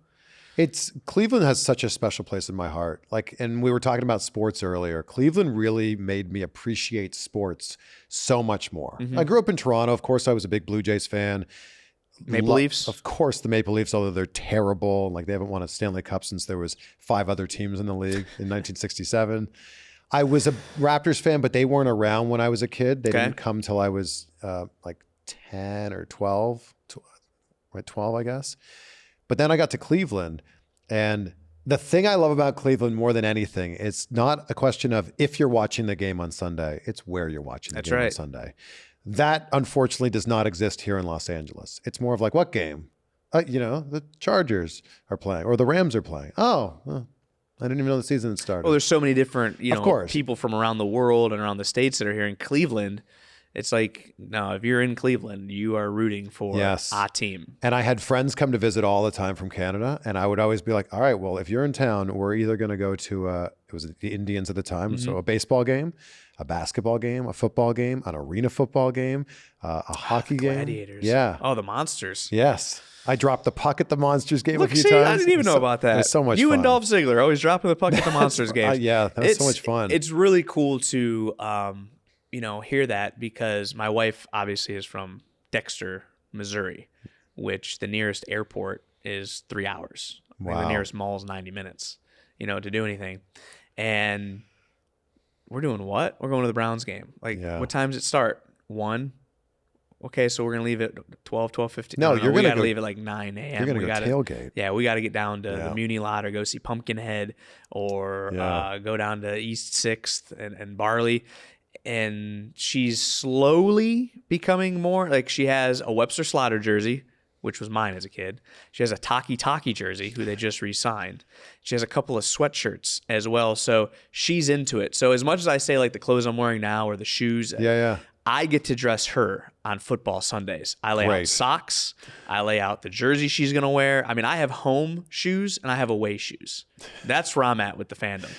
Cleveland has such a special place in my heart. And we were talking about sports earlier. Cleveland really made me appreciate sports so much more. Mm-hmm. I grew up in Toronto. Of course, I was a big Blue Jays fan. Maple Leafs? Of course, the Maple Leafs, although they're terrible. They haven't won a Stanley Cup since there was 5 other teams in the league in 1967. I was a Raptors fan, but they weren't around when I was a kid. They didn't come till I was 10 or 12, 12, I guess. But then I got to Cleveland, and the thing I love about Cleveland more than anything, it's not a question of if you're watching the game on Sunday, it's where you're watching the game on Sunday. That unfortunately does not exist here in Los Angeles. It's more of like, what game? The Chargers are playing or the Rams are playing. Oh, I didn't even know the season had started. Well, there's so many different, Of course. people from around the world and around the states that are here in Cleveland. It's like, no, if you're in Cleveland, you are rooting for a team. And I had friends come to visit all the time from Canada, and I would always be like, all right, well, if you're in town, we're either going to go to, it was the Indians at the time, so a baseball game, a basketball game, a football game, an arena football game, a hockey game. Gladiators. Yeah. Oh, the Monsters. Yes. I dropped the puck at the Monsters game a few see, times. I didn't even know about that. It was so much You fun. and Dolph Ziggler always dropping the puck at the Monsters game. Yeah, that was so much fun. It's really cool to, hear that because my wife obviously is from Dexter, Missouri, which the nearest airport is 3 hours. Wow. The nearest mall is 90 minutes, to do anything. And we're doing what? We're going to the Browns game. What time does it start? 1? Okay, so we're going to leave at 12:15. No, you're going to leave at like 9 a.m. You're going to go tailgate. Yeah, we got to get down to the Muni Lot or go see Pumpkinhead or go down to East 6th and Barley. And she's slowly becoming more like she has a Webster Slaughter jersey, which was mine as a kid. She has a Taki jersey, who they just re-signed. She has a couple of sweatshirts as well. So she's into it. So as much as I say like the clothes I'm wearing now or the shoes, I get to dress her on football Sundays. I lay out socks. I lay out the jersey she's going to wear. I mean, I have home shoes and I have away shoes. That's where I'm at with the fandom.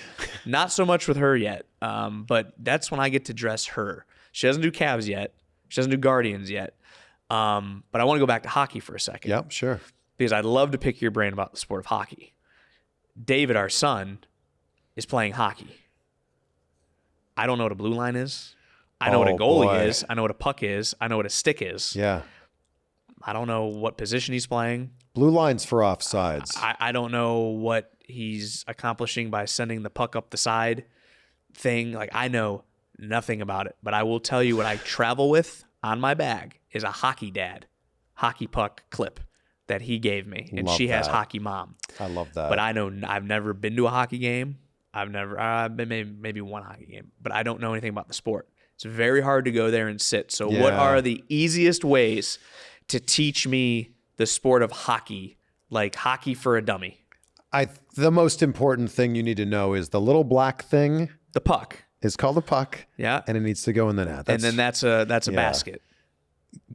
Not so much with her yet, but that's when I get to dress her. She doesn't do Cavs yet. She doesn't do Guardians yet. But I want to go back to hockey for a second. Yep, sure. Because I'd love to pick your brain about the sport of hockey. David, our son, is playing hockey. I don't know what a blue line is. I know what a goalie is. I know what a puck is. I know what a stick is. Yeah. I don't know what position he's playing. Blue line's for offsides. I don't know what he's accomplishing by sending the puck up the side thing. Like, I know nothing about it. But I will tell you what I travel with on my bag is a hockey puck clip that he gave me. And she has hockey mom. I love that. But I know I've never been to a hockey game. I've been maybe one hockey game. But I don't know anything about the sport. It's very hard to go there and sit. So what are the easiest ways to teach me the sport of hockey, like hockey for a dummy? The most important thing you need to know is the little black thing. The puck. It's called a puck. Yeah. And it needs to go in the net. And then that's a basket.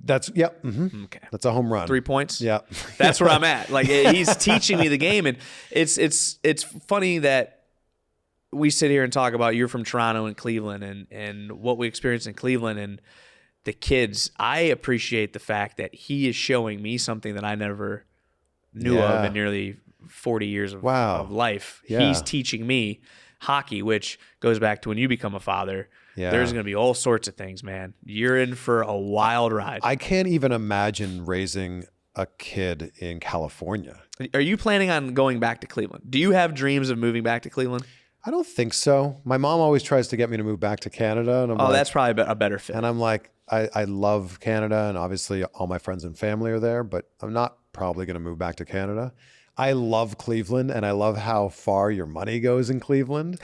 Mm-hmm. Okay. That's a home run. 3 points? Yeah. That's where I'm at. Like, he's teaching me the game. And it's funny that we sit here and talk about you're from Toronto and Cleveland and what we experienced in Cleveland and the kids. I appreciate the fact that he is showing me something that I never knew of in nearly 40 years of life. Yeah. He's teaching me hockey, which goes back to when you become a father. Yeah. There's going to be all sorts of things, man. You're in for a wild ride. I can't even imagine raising a kid in California. Are you planning on going back to Cleveland? Do you have dreams of moving back to Cleveland? I don't think so. My mom always tries to get me to move back to Canada. And I'm like, that's probably a better fit. And I'm like, I love Canada, and obviously all my friends and family are there, but I'm not probably going to move back to Canada. I love Cleveland, and I love how far your money goes in Cleveland.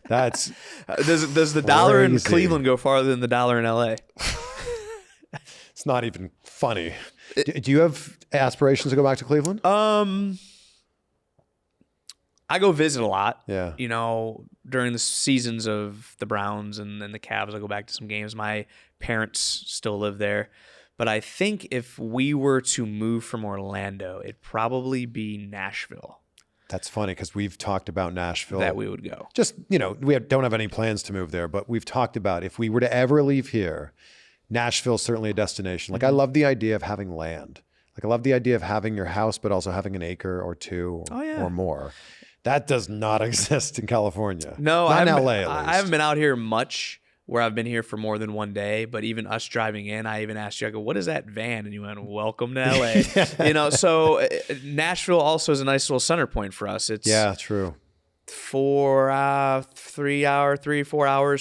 That's does the dollar in Cleveland go farther than the dollar in LA? It's not even funny. Do you have aspirations to go back to Cleveland? I go visit a lot. Yeah. During the seasons of the Browns and the Cavs, I go back to some games. My parents still live there. But I think if we were to move from Orlando, it'd probably be Nashville. That's funny because we've talked about Nashville. That we would go. Just, we don't have any plans to move there, but we've talked about if we were to ever leave here, Nashville's certainly a destination. Like, I love the idea of having land. Like, I love the idea of having your house, but also having an acre or two or more. That does not exist in California. No, not in LA at least. I haven't been out here much where I've been here for more than one day, but even us driving in, I even asked you, I go, what is that van? And you went, welcome to LA. So Nashville also is a nice little center point for us. It's true. 4 hours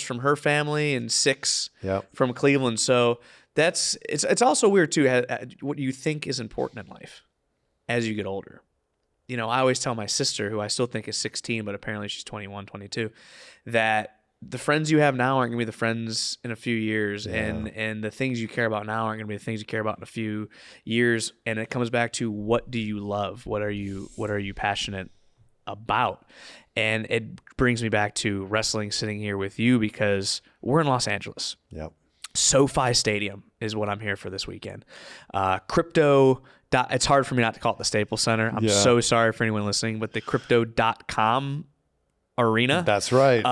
from her family and 6 from Cleveland. So it's also weird too, what you think is important in life as you get older. I always tell my sister, who I still think is 16, but apparently she's 21, 22, that the friends you have now aren't going to be the friends in a few years. And the things you care about now aren't going to be the things you care about in a few years. And it comes back to, what do you love? What are you passionate about? And it brings me back to wrestling, sitting here with you, because we're in Los Angeles. Yep. SoFi Stadium is what I'm here for this weekend. Crypto. It's hard for me not to call it the Staples Center. I'm so sorry for anyone listening, but the Crypto.com arena. That's right.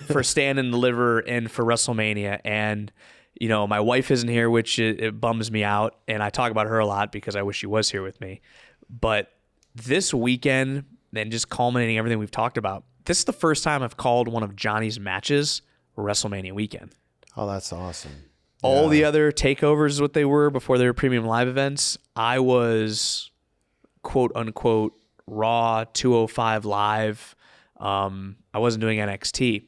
For Stand and Deliver and for WrestleMania. And, you know, my wife isn't here, which it bums me out. And I talk about her a lot because I wish she was here with me. But this weekend, and just culminating everything we've talked about, this is the first time I've called one of Johnny's matches WrestleMania weekend. Oh, that's awesome. All the other takeovers is what they were before they were premium live events. I was, quote unquote, Raw 205 live. I wasn't doing NXT.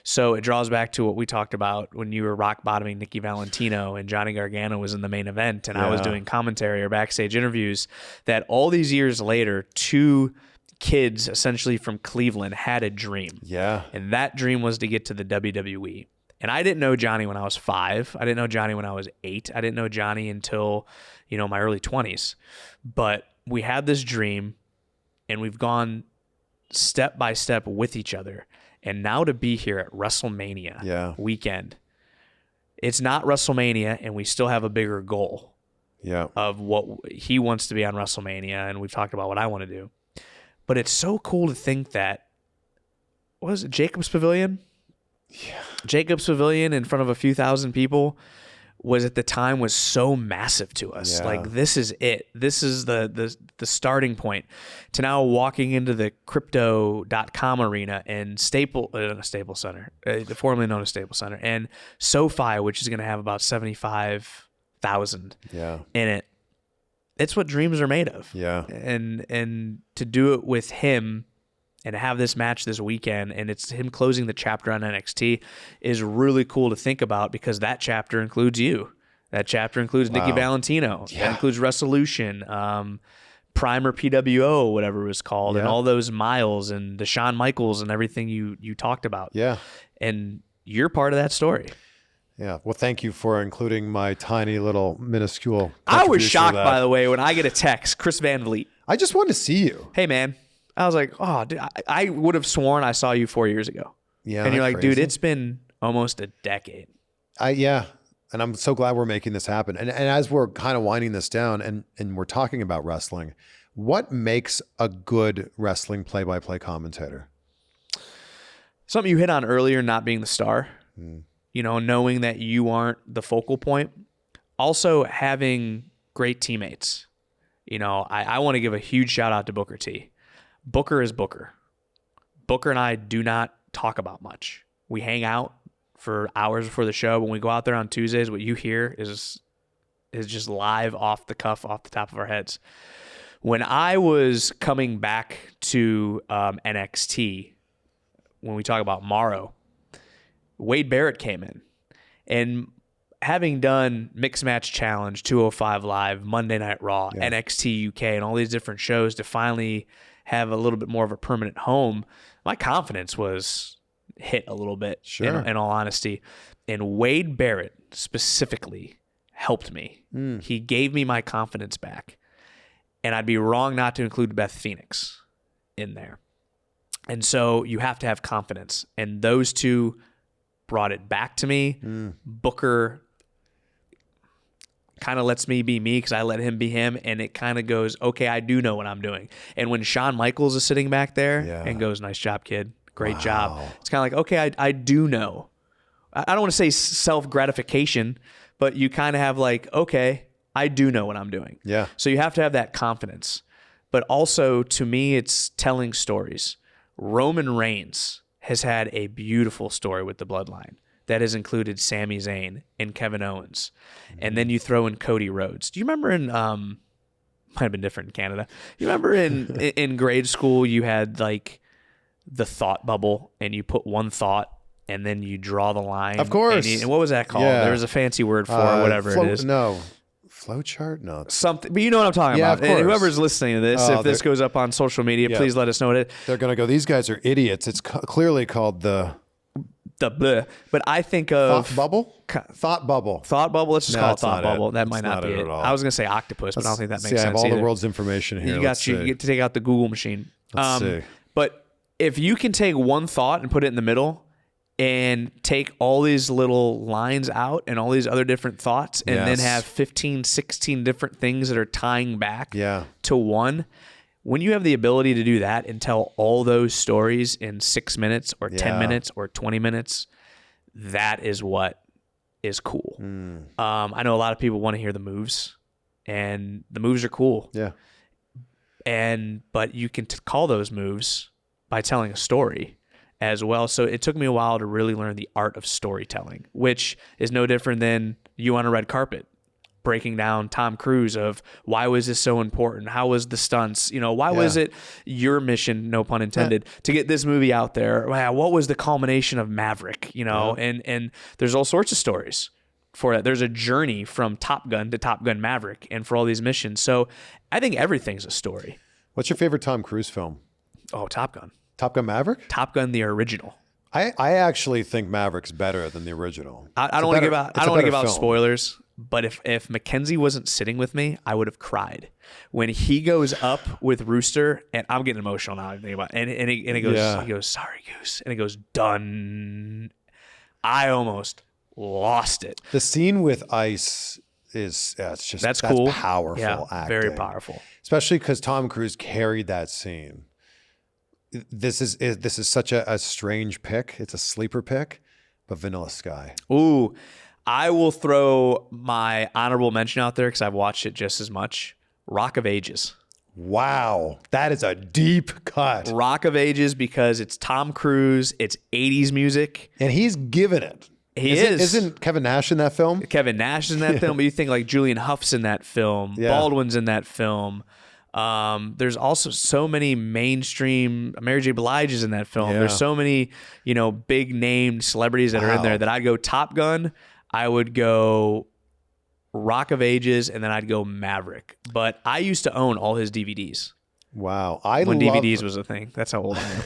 So it draws back to what we talked about when you were rock bottoming Nikki Valentino and Johnny Gargano was in the main event and I was doing commentary or backstage interviews, that all these years later, two kids essentially from Cleveland had a dream. Yeah. And that dream was to get to the WWE. And I didn't know Johnny when I was 5. I didn't know Johnny when I was 8. I didn't know Johnny until, you know, my early 20s. But we had this dream and we've gone step by step with each other. And now to be here at WrestleMania weekend, it's not WrestleMania and we still have a bigger goal of what he wants to be on WrestleMania. And we've talked about what I want to do. But it's so cool to think that, what was it, Jacobs Pavilion? Yeah. Jacobs Pavilion in front of a few thousand people was at the time was so massive to us. Yeah. Like, this is it. This is the starting point to now walking into the Crypto.com arena and Staples Center, formerly known as Staples Center, and SoFi, which is going to have about 75,000 in it. It's what dreams are made of. Yeah. And to do it with him and to have this match this weekend, and it's him closing the chapter on NXT, is really cool to think about, because that chapter includes you. That chapter includes Nikki Valentino. Yeah. That includes Resolution, Primer PWO, whatever it was called, and all those miles, and the Shawn Michaels and everything you talked about. Yeah. And you're part of that story. Yeah. Well, thank you for including my tiny little minuscule. I was shocked, by the way, when I get a text, Chris Van Vliet. I just wanted to see you. Hey, man. I was like, oh, dude, I would have sworn I saw you 4 years ago. Yeah. And you're like, crazy? Dude, it's been almost a decade. And I'm so glad we're making this happen. And as we're kind of winding this down and we're talking about wrestling, what makes a good wrestling play-by-play commentator? Something you hit on earlier, not being the star, you know, knowing that you aren't the focal point. Also having great teammates. You know, I want to give a huge shout out to Booker T. Booker is Booker. Booker and I do not talk about much. We hang out for hours before the show. When we go out there on Tuesdays, what you hear is just live off the cuff, off the top of our heads. When I was coming back to NXT, when we talk about Mauro, Wade Barrett came in. And having done Mixed Match Challenge, 205 Live, Monday Night Raw, NXT UK, and all these different shows to finally have a little bit more of a permanent home, my confidence was hit a little bit, in all honesty. And Wade Barrett specifically helped me. He gave me my confidence back. And I'd be wrong not to include Beth Phoenix in there. And so you have to have confidence. And those two brought it back to me. Booker kind of lets me be me because I let him be him, and it kind of goes, okay, I do know what I'm doing. And when Shawn Michaels is sitting back there and goes, nice job, kid, great job, it's kind of like, okay, I do know. I don't want to say self-gratification, but you kind of have like, okay, I do know what I'm doing. Yeah. So you have to have that confidence. But also, to me, it's telling stories. Roman Reigns has had a beautiful story with the Bloodline that has included Sami Zayn and Kevin Owens. And then you throw in Cody Rhodes. Do you remember in, might have been different in Canada. You remember in grade school, you had like the thought bubble and you put one thought and then you draw the line. Of course. And what was that called? Yeah. There was a fancy word for it, whatever it is. No. Flowchart? No. Something, but you know what I'm talking about. Of course. And whoever's listening to this, if this goes up on social media, please let us know what it. They're going to go, these guys are idiots. It's clearly called the But I think of Thought bubble. Thought bubble. Let's just call it thought bubble. It. That might That's not be it. at all. I was gonna say octopus, but I don't think that makes sense. I have all either. the world's information here. You get to take out the Google machine. Let's see. But if you can take one thought and put it in the middle, and take all these little lines out and all these other different thoughts, and then have 15, 16 different things that are tying back to one. When you have the ability to do that and tell all those stories in 6 minutes or 10 minutes or 20 minutes, that is what is cool. I know a lot of people want to hear the moves, and the moves are cool. Yeah. But you can call those moves by telling a story as well. So it took me a while to really learn the art of storytelling, which is no different than you on a red carpet. Breaking down Tom Cruise of why was this so important? How was the stunts? Why was it your mission, no pun intended, to get this movie out there? Wow, what was the culmination of Maverick? And there's all sorts of stories for that. There's a journey from Top Gun to Top Gun Maverick, and for all these missions. So I think everything's a story. What's your favorite Tom Cruise film? Oh, Top Gun. Top Gun Maverick? Top Gun, the original. I actually think Maverick's better than the original. I don't want to give out spoilers. But if McKenzie wasn't sitting with me, I would have cried when he goes up with Rooster, and I'm getting emotional now. I think about it. And he goes, sorry, Goose, and he goes, done. I almost lost it. The scene with Ice that's cool. Powerful acting, very powerful, especially because Tom Cruise carried that scene. This is such a strange pick. It's a sleeper pick, but Vanilla Sky. Ooh. I will throw my honorable mention out there because I've watched it just as much. Rock of Ages. Wow. That is a deep cut. Rock of Ages, because it's Tom Cruise, it's 80s music. And he's given it. He is. Isn't Kevin Nash in that film? Kevin Nash is in that film, but you think like Julian Huff's in that film. Yeah. Baldwin's in that film. There's also so many mainstream. Mary J. Blige is in that film. Yeah. There's so many, big named celebrities that are in there that I'd go Top Gun. I would go Rock of Ages, and then I'd go Maverick. But I used to own all his DVDs. Wow. When DVDs was a thing. That's how old I am.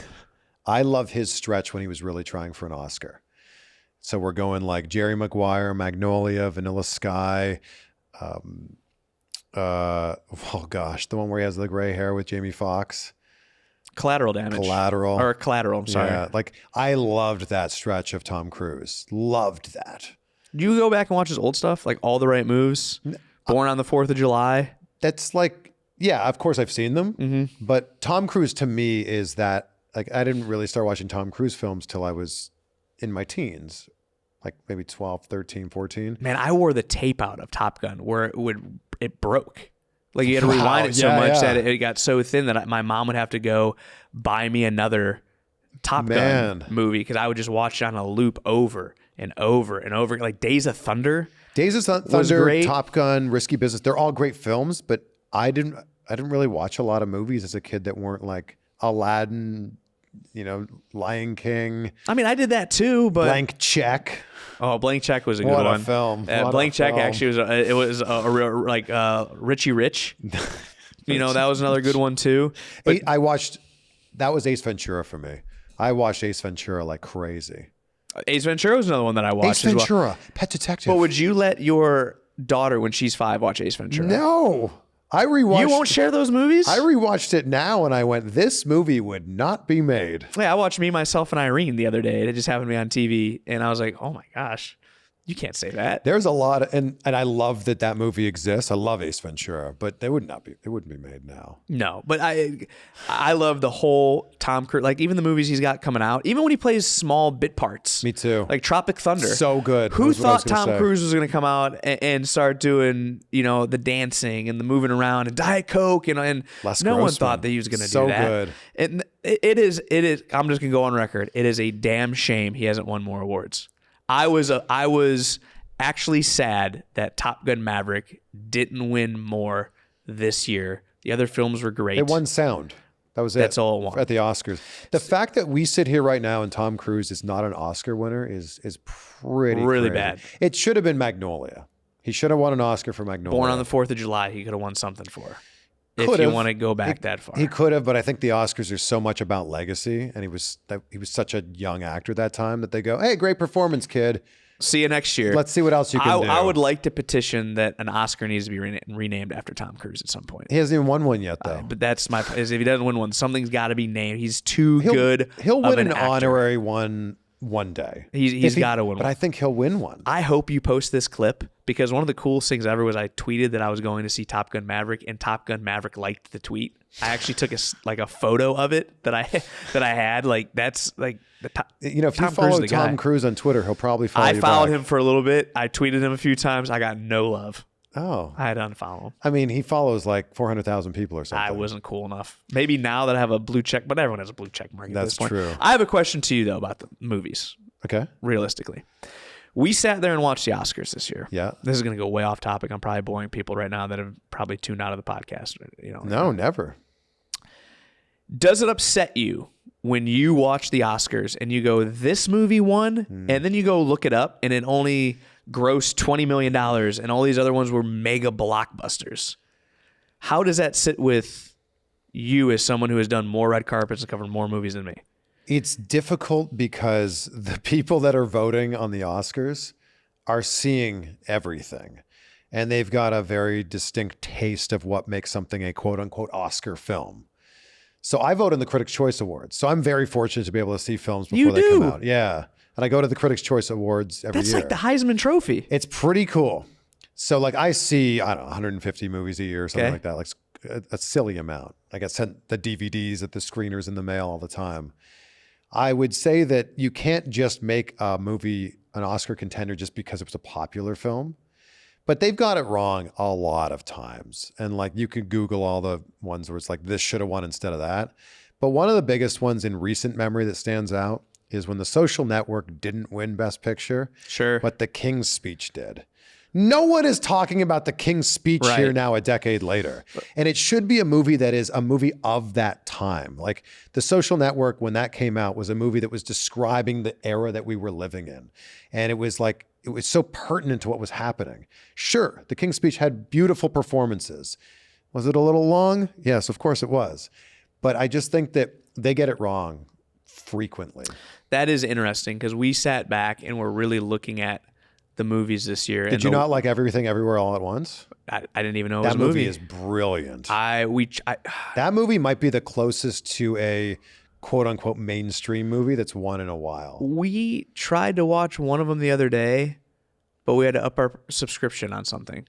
I love his stretch when he was really trying for an Oscar. So we're going like Jerry Maguire, Magnolia, Vanilla Sky. The one where he has the gray hair with Jamie Foxx. Collateral Damage. Collateral, I'm sorry. Yeah, I loved that stretch of Tom Cruise. Loved that. Do you go back and watch his old stuff, like All the Right Moves, Born on the 4th of July? That's of course I've seen them. Mm-hmm. But Tom Cruise to me is that, I didn't really start watching Tom Cruise films till I was in my teens, like maybe 12, 13, 14. Man, I wore the tape out of Top Gun where it broke. Like you had to rewind it so much that it got so thin that my mom would have to go buy me another Top Gun movie because I would just watch it on a loop over and over and over. Like Days of Thunder. Days of Thunder, Top Gun, Risky Business. They're all great films, but I didn't really watch a lot of movies as a kid that weren't like Aladdin, Lion King. I mean, I did that too, but Blank Check. Oh, Blank Check was a good one. What a film! Blank Check actually was a real Richie Rich. That was another good one too. But that was Ace Ventura for me. I watched Ace Ventura like crazy. Ace Ventura was another one that I watched. Ace Ventura, as well. Pet Detective. But would you let your daughter, when she's 5, watch Ace Ventura? No. I rewatched. You won't share those movies? I rewatched it now and I went, this movie would not be made. Yeah, I watched Me, Myself, and Irene the other day. It just happened to be on TV. And I was like, oh my gosh. You can't say that. There's a lot of, and I love that movie exists. I love Ace Ventura, but it wouldn't be made now. No, but I love the whole Tom Cruise, like even the movies he's got coming out, even when he plays small bit parts. Me too. Like Tropic Thunder. So good. Who thought Tom Cruise was going to come out and start doing, the dancing and the moving around and Diet Coke and no one thought that he was going to do that. So good. And it is, I'm just going to go on record. It is a damn shame he hasn't won more awards. I was actually sad that Top Gun Maverick didn't win more this year. The other films were great. It won sound. That was it. That's all it won. At the Oscars. The fact that we sit here right now and Tom Cruise is not an Oscar winner is pretty really crazy. Bad. It should have been Magnolia. He should have won an Oscar for Magnolia. Born on the 4th of July, he could have won something for. if you want to go back that far. He could have, but I think the Oscars are so much about legacy, and he was such a young actor at that time that they go, hey, great performance, kid. See you next year. Let's see what else you can do. I would like to petition that an Oscar needs to be renamed after Tom Cruise at some point. He hasn't even won one yet, though. But that's if he doesn't win one, something's got to be named. He's too good. He'll win an actor. honorary one day. He's got to win one. But I think he'll win one. I hope you post this clip, because one of the coolest things ever was I tweeted that I was going to see Top Gun Maverick, and Top Gun Maverick liked the tweet. I actually took a photo of it that I had. Like, that's like the top. You know, if you follow Tom Cruise on Twitter, he'll probably follow you. I followed him for a little bit. I tweeted him a few times. I got no love. Oh. I had to unfollow him. I mean, he follows like 400,000 people or something. I wasn't cool enough. Maybe now that I have a blue check, but everyone has a blue check mark at this point. That's true. I have a question to you, though, about the movies. Okay. Realistically. We sat there and watched the Oscars this year. Yeah. This is going to go way off topic. I'm probably boring people right now that have probably tuned out of the podcast. No, never. Does it upset you when you watch the Oscars and you go, this movie won, and then you go look it up and it only grossed $20 million and all these other ones were mega blockbusters? How does that sit with you as someone who has done more red carpets and covered more movies than me? It's difficult because the people that are voting on the Oscars are seeing everything. And they've got a very distinct taste of what makes something a quote unquote Oscar film. So I vote in the Critics' Choice Awards. So I'm very fortunate to be able to see films before they come out. Yeah. And I go to the Critics' Choice Awards every year. That's like the Heisman Trophy. It's pretty cool. So like I see, I don't know, 150 movies a year or something like that. Like a silly amount. I get sent the DVDs at the screeners in the mail all the time. I would say that you can't just make a movie an Oscar contender just because it was a popular film. But they've got it wrong a lot of times. And like you can Google all the ones where it's like this should have won instead of that. But one of the biggest ones in recent memory that stands out is when The Social Network didn't win Best Picture. Sure. But The King's Speech did. No one is talking about The King's Speech here now a decade later. And it should be a movie that is a movie of that time. Like The Social Network, when that came out, was a movie that was describing the era that we were living in. And it was like, it was so pertinent to what was happening. Sure, The King's Speech had beautiful performances. Was it a little long? Yes, of course it was. But I just think that they get it wrong frequently. That is interesting because we sat back and we're really looking at the movies this year. Did you not like Everything Everywhere All at Once? I didn't even know it was a movie. movie. Is brilliant. That movie might be the closest to a quote unquote mainstream movie that's won in a while. We tried to watch one of them the other day, but we had to up our subscription on something.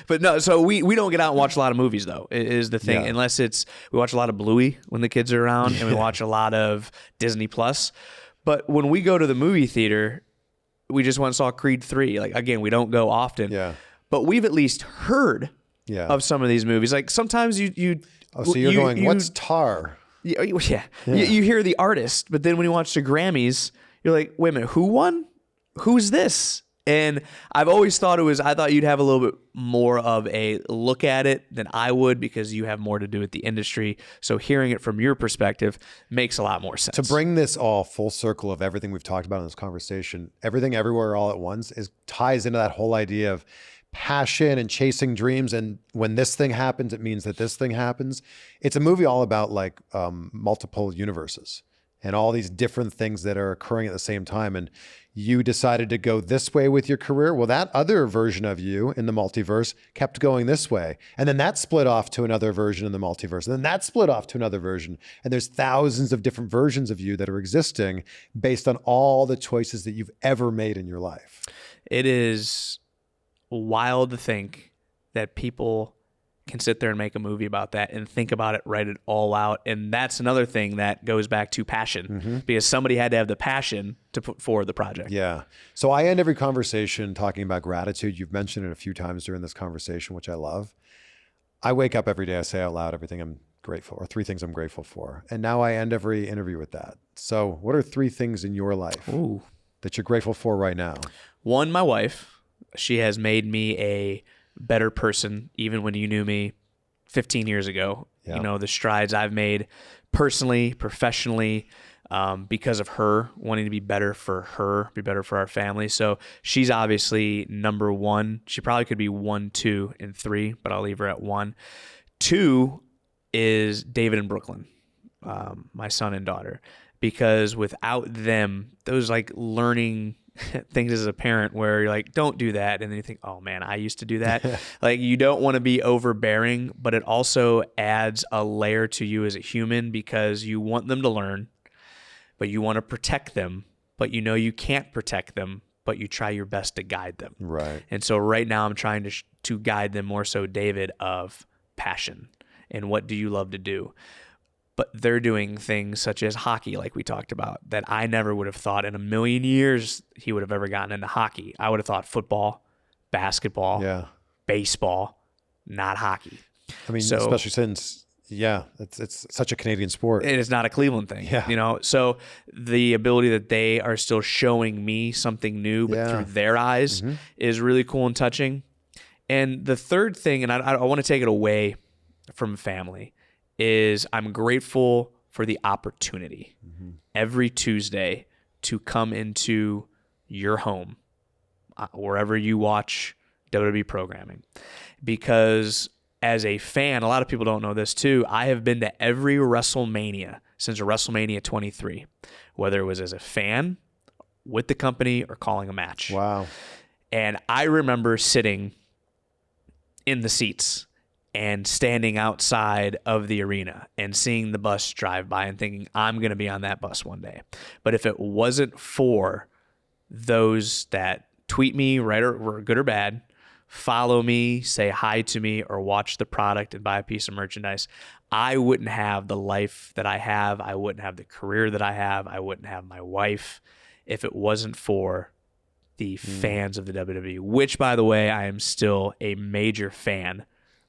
But no, so we don't get out and watch a lot of movies though, is the thing. Yeah. Unless we watch a lot of Bluey when the kids are around and we watch a lot of Disney Plus. But when we go to the movie theater, we just went and saw Creed 3. Like, again, we don't go often. Yeah. But we've at least heard of some of these movies. Like, sometimes you so you're going, what's Tar? Yeah. You hear the artist, but then when you watch the Grammys, you're like, wait a minute, who won? Who's this? And I've always thought I thought you'd have a little bit more of a look at it than I would because you have more to do with the industry. So hearing it from your perspective makes a lot more sense. To bring this all full circle of everything we've talked about in this conversation, Everything Everywhere All at Once ties into that whole idea of passion and chasing dreams. And when this thing happens, it means that this thing happens. It's a movie all about like multiple universes and all these different things that are occurring at the same time. And you decided to go this way with your career. Well, that other version of you in the multiverse kept going this way. And then that split off to another version in the multiverse. And then that split off to another version. And there's thousands of different versions of you that are existing based on all the choices that you've ever made in your life. It is wild to think that people can sit there and make a movie about that and think about it, write it all out. And that's another thing that goes back to passion because somebody had to have the passion to put forward the project. Yeah. So I end every conversation talking about gratitude. You've mentioned it a few times during this conversation, which I love. I wake up every day, I say out loud everything I'm grateful, or 3 things I'm grateful for. And now I end every interview with that. So what are 3 things in your life that you're grateful for right now? 1, my wife. She has made me a better person, even when you knew me 15 years ago. You know, the strides I've made personally, professionally, because of her, wanting to be better for her, be better for our family. So she's obviously number 1. She probably could be 1, 2, and 3, but I'll leave her at 1. 2 is David and Brooklyn, my son and daughter, because without them, those like learning things as a parent where you're like, don't do that. And then you think, oh man, I used to do that. Like you don't want to be overbearing, but it also adds a layer to you as a human because you want them to learn, but you want to protect them, but you know you can't protect them, but you try your best to guide them. Right. And so right now I'm trying to guide them more so, David, of passion and what do you love to do. But they're doing things such as hockey, like we talked about, that I never would have thought in a million years he would have ever gotten into hockey. I would have thought football, basketball, baseball, not hockey. I mean, especially since, it's such a Canadian sport. It is not a Cleveland thing, you know? So the ability that they are still showing me something new, but through their eyes is really cool and touching. And the third thing, and I want to take it away from family, is I'm grateful for the opportunity every Tuesday to come into your home, wherever you watch WWE programming. Because as a fan, a lot of people don't know this too, I have been to every WrestleMania since WrestleMania 23, whether it was as a fan, with the company, or calling a match. Wow. And I remember sitting in the seats and standing outside of the arena and seeing the bus drive by and thinking, I'm going to be on that bus one day. But if it wasn't for those that tweet me, right, or good or bad, follow me, say hi to me, or watch the product and buy a piece of merchandise, I wouldn't have the life that I have. I wouldn't have the career that I have. I wouldn't have my wife if it wasn't for the fans of the WWE, which, by the way, I am still a major fan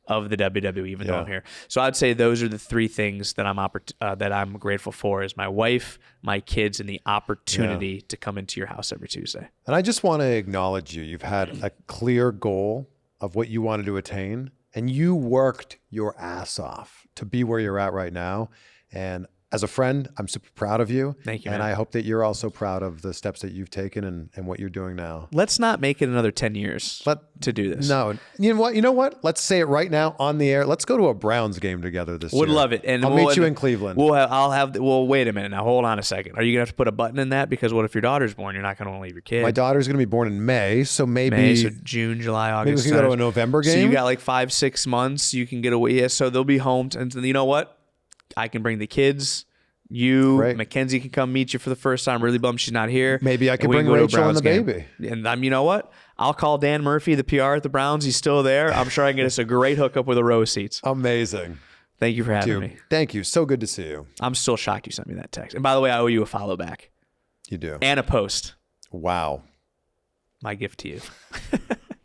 of the WWE, even though I'm here. So I'd say those are the 3 things that I'm grateful for: is my wife, my kids, and the opportunity to come into your house every Tuesday. And I just want to acknowledge you. You've had a clear goal of what you wanted to attain, and you worked your ass off to be where you're at right now. And as a friend, I'm super proud of you. Thank you, and man. I hope that you're also proud of the steps that you've taken and what you're doing now. Let's not make it another 10 years to do this. No. You know what? Let's say it right now on the air. Let's go to a Browns game together this year. Would love it. And I'll meet you in Cleveland. Well, wait a minute. Now, hold on a second. Are you going to have to put a button in that? Because what if your daughter's born? You're not going to leave your kid. My daughter's going to be born in May, so maybe... so June, July, August. Maybe we can go to a November game? So you got like 5-6 months. You can get away. Yeah, so they'll be home. And you know what? I can bring the kids. McKenzie can come meet you for the first time. Really bummed she's not here. Maybe I can bring Rachel and the baby. And you know what? I'll call Dan Murphy, the PR at the Browns. He's still there. I'm sure I can get us a great hookup with a row of seats. Amazing. Thank you for having me. Thank you. So good to see you. I'm still shocked you sent me that text. And by the way, I owe you a follow back. You do. And a post. Wow. My gift to you.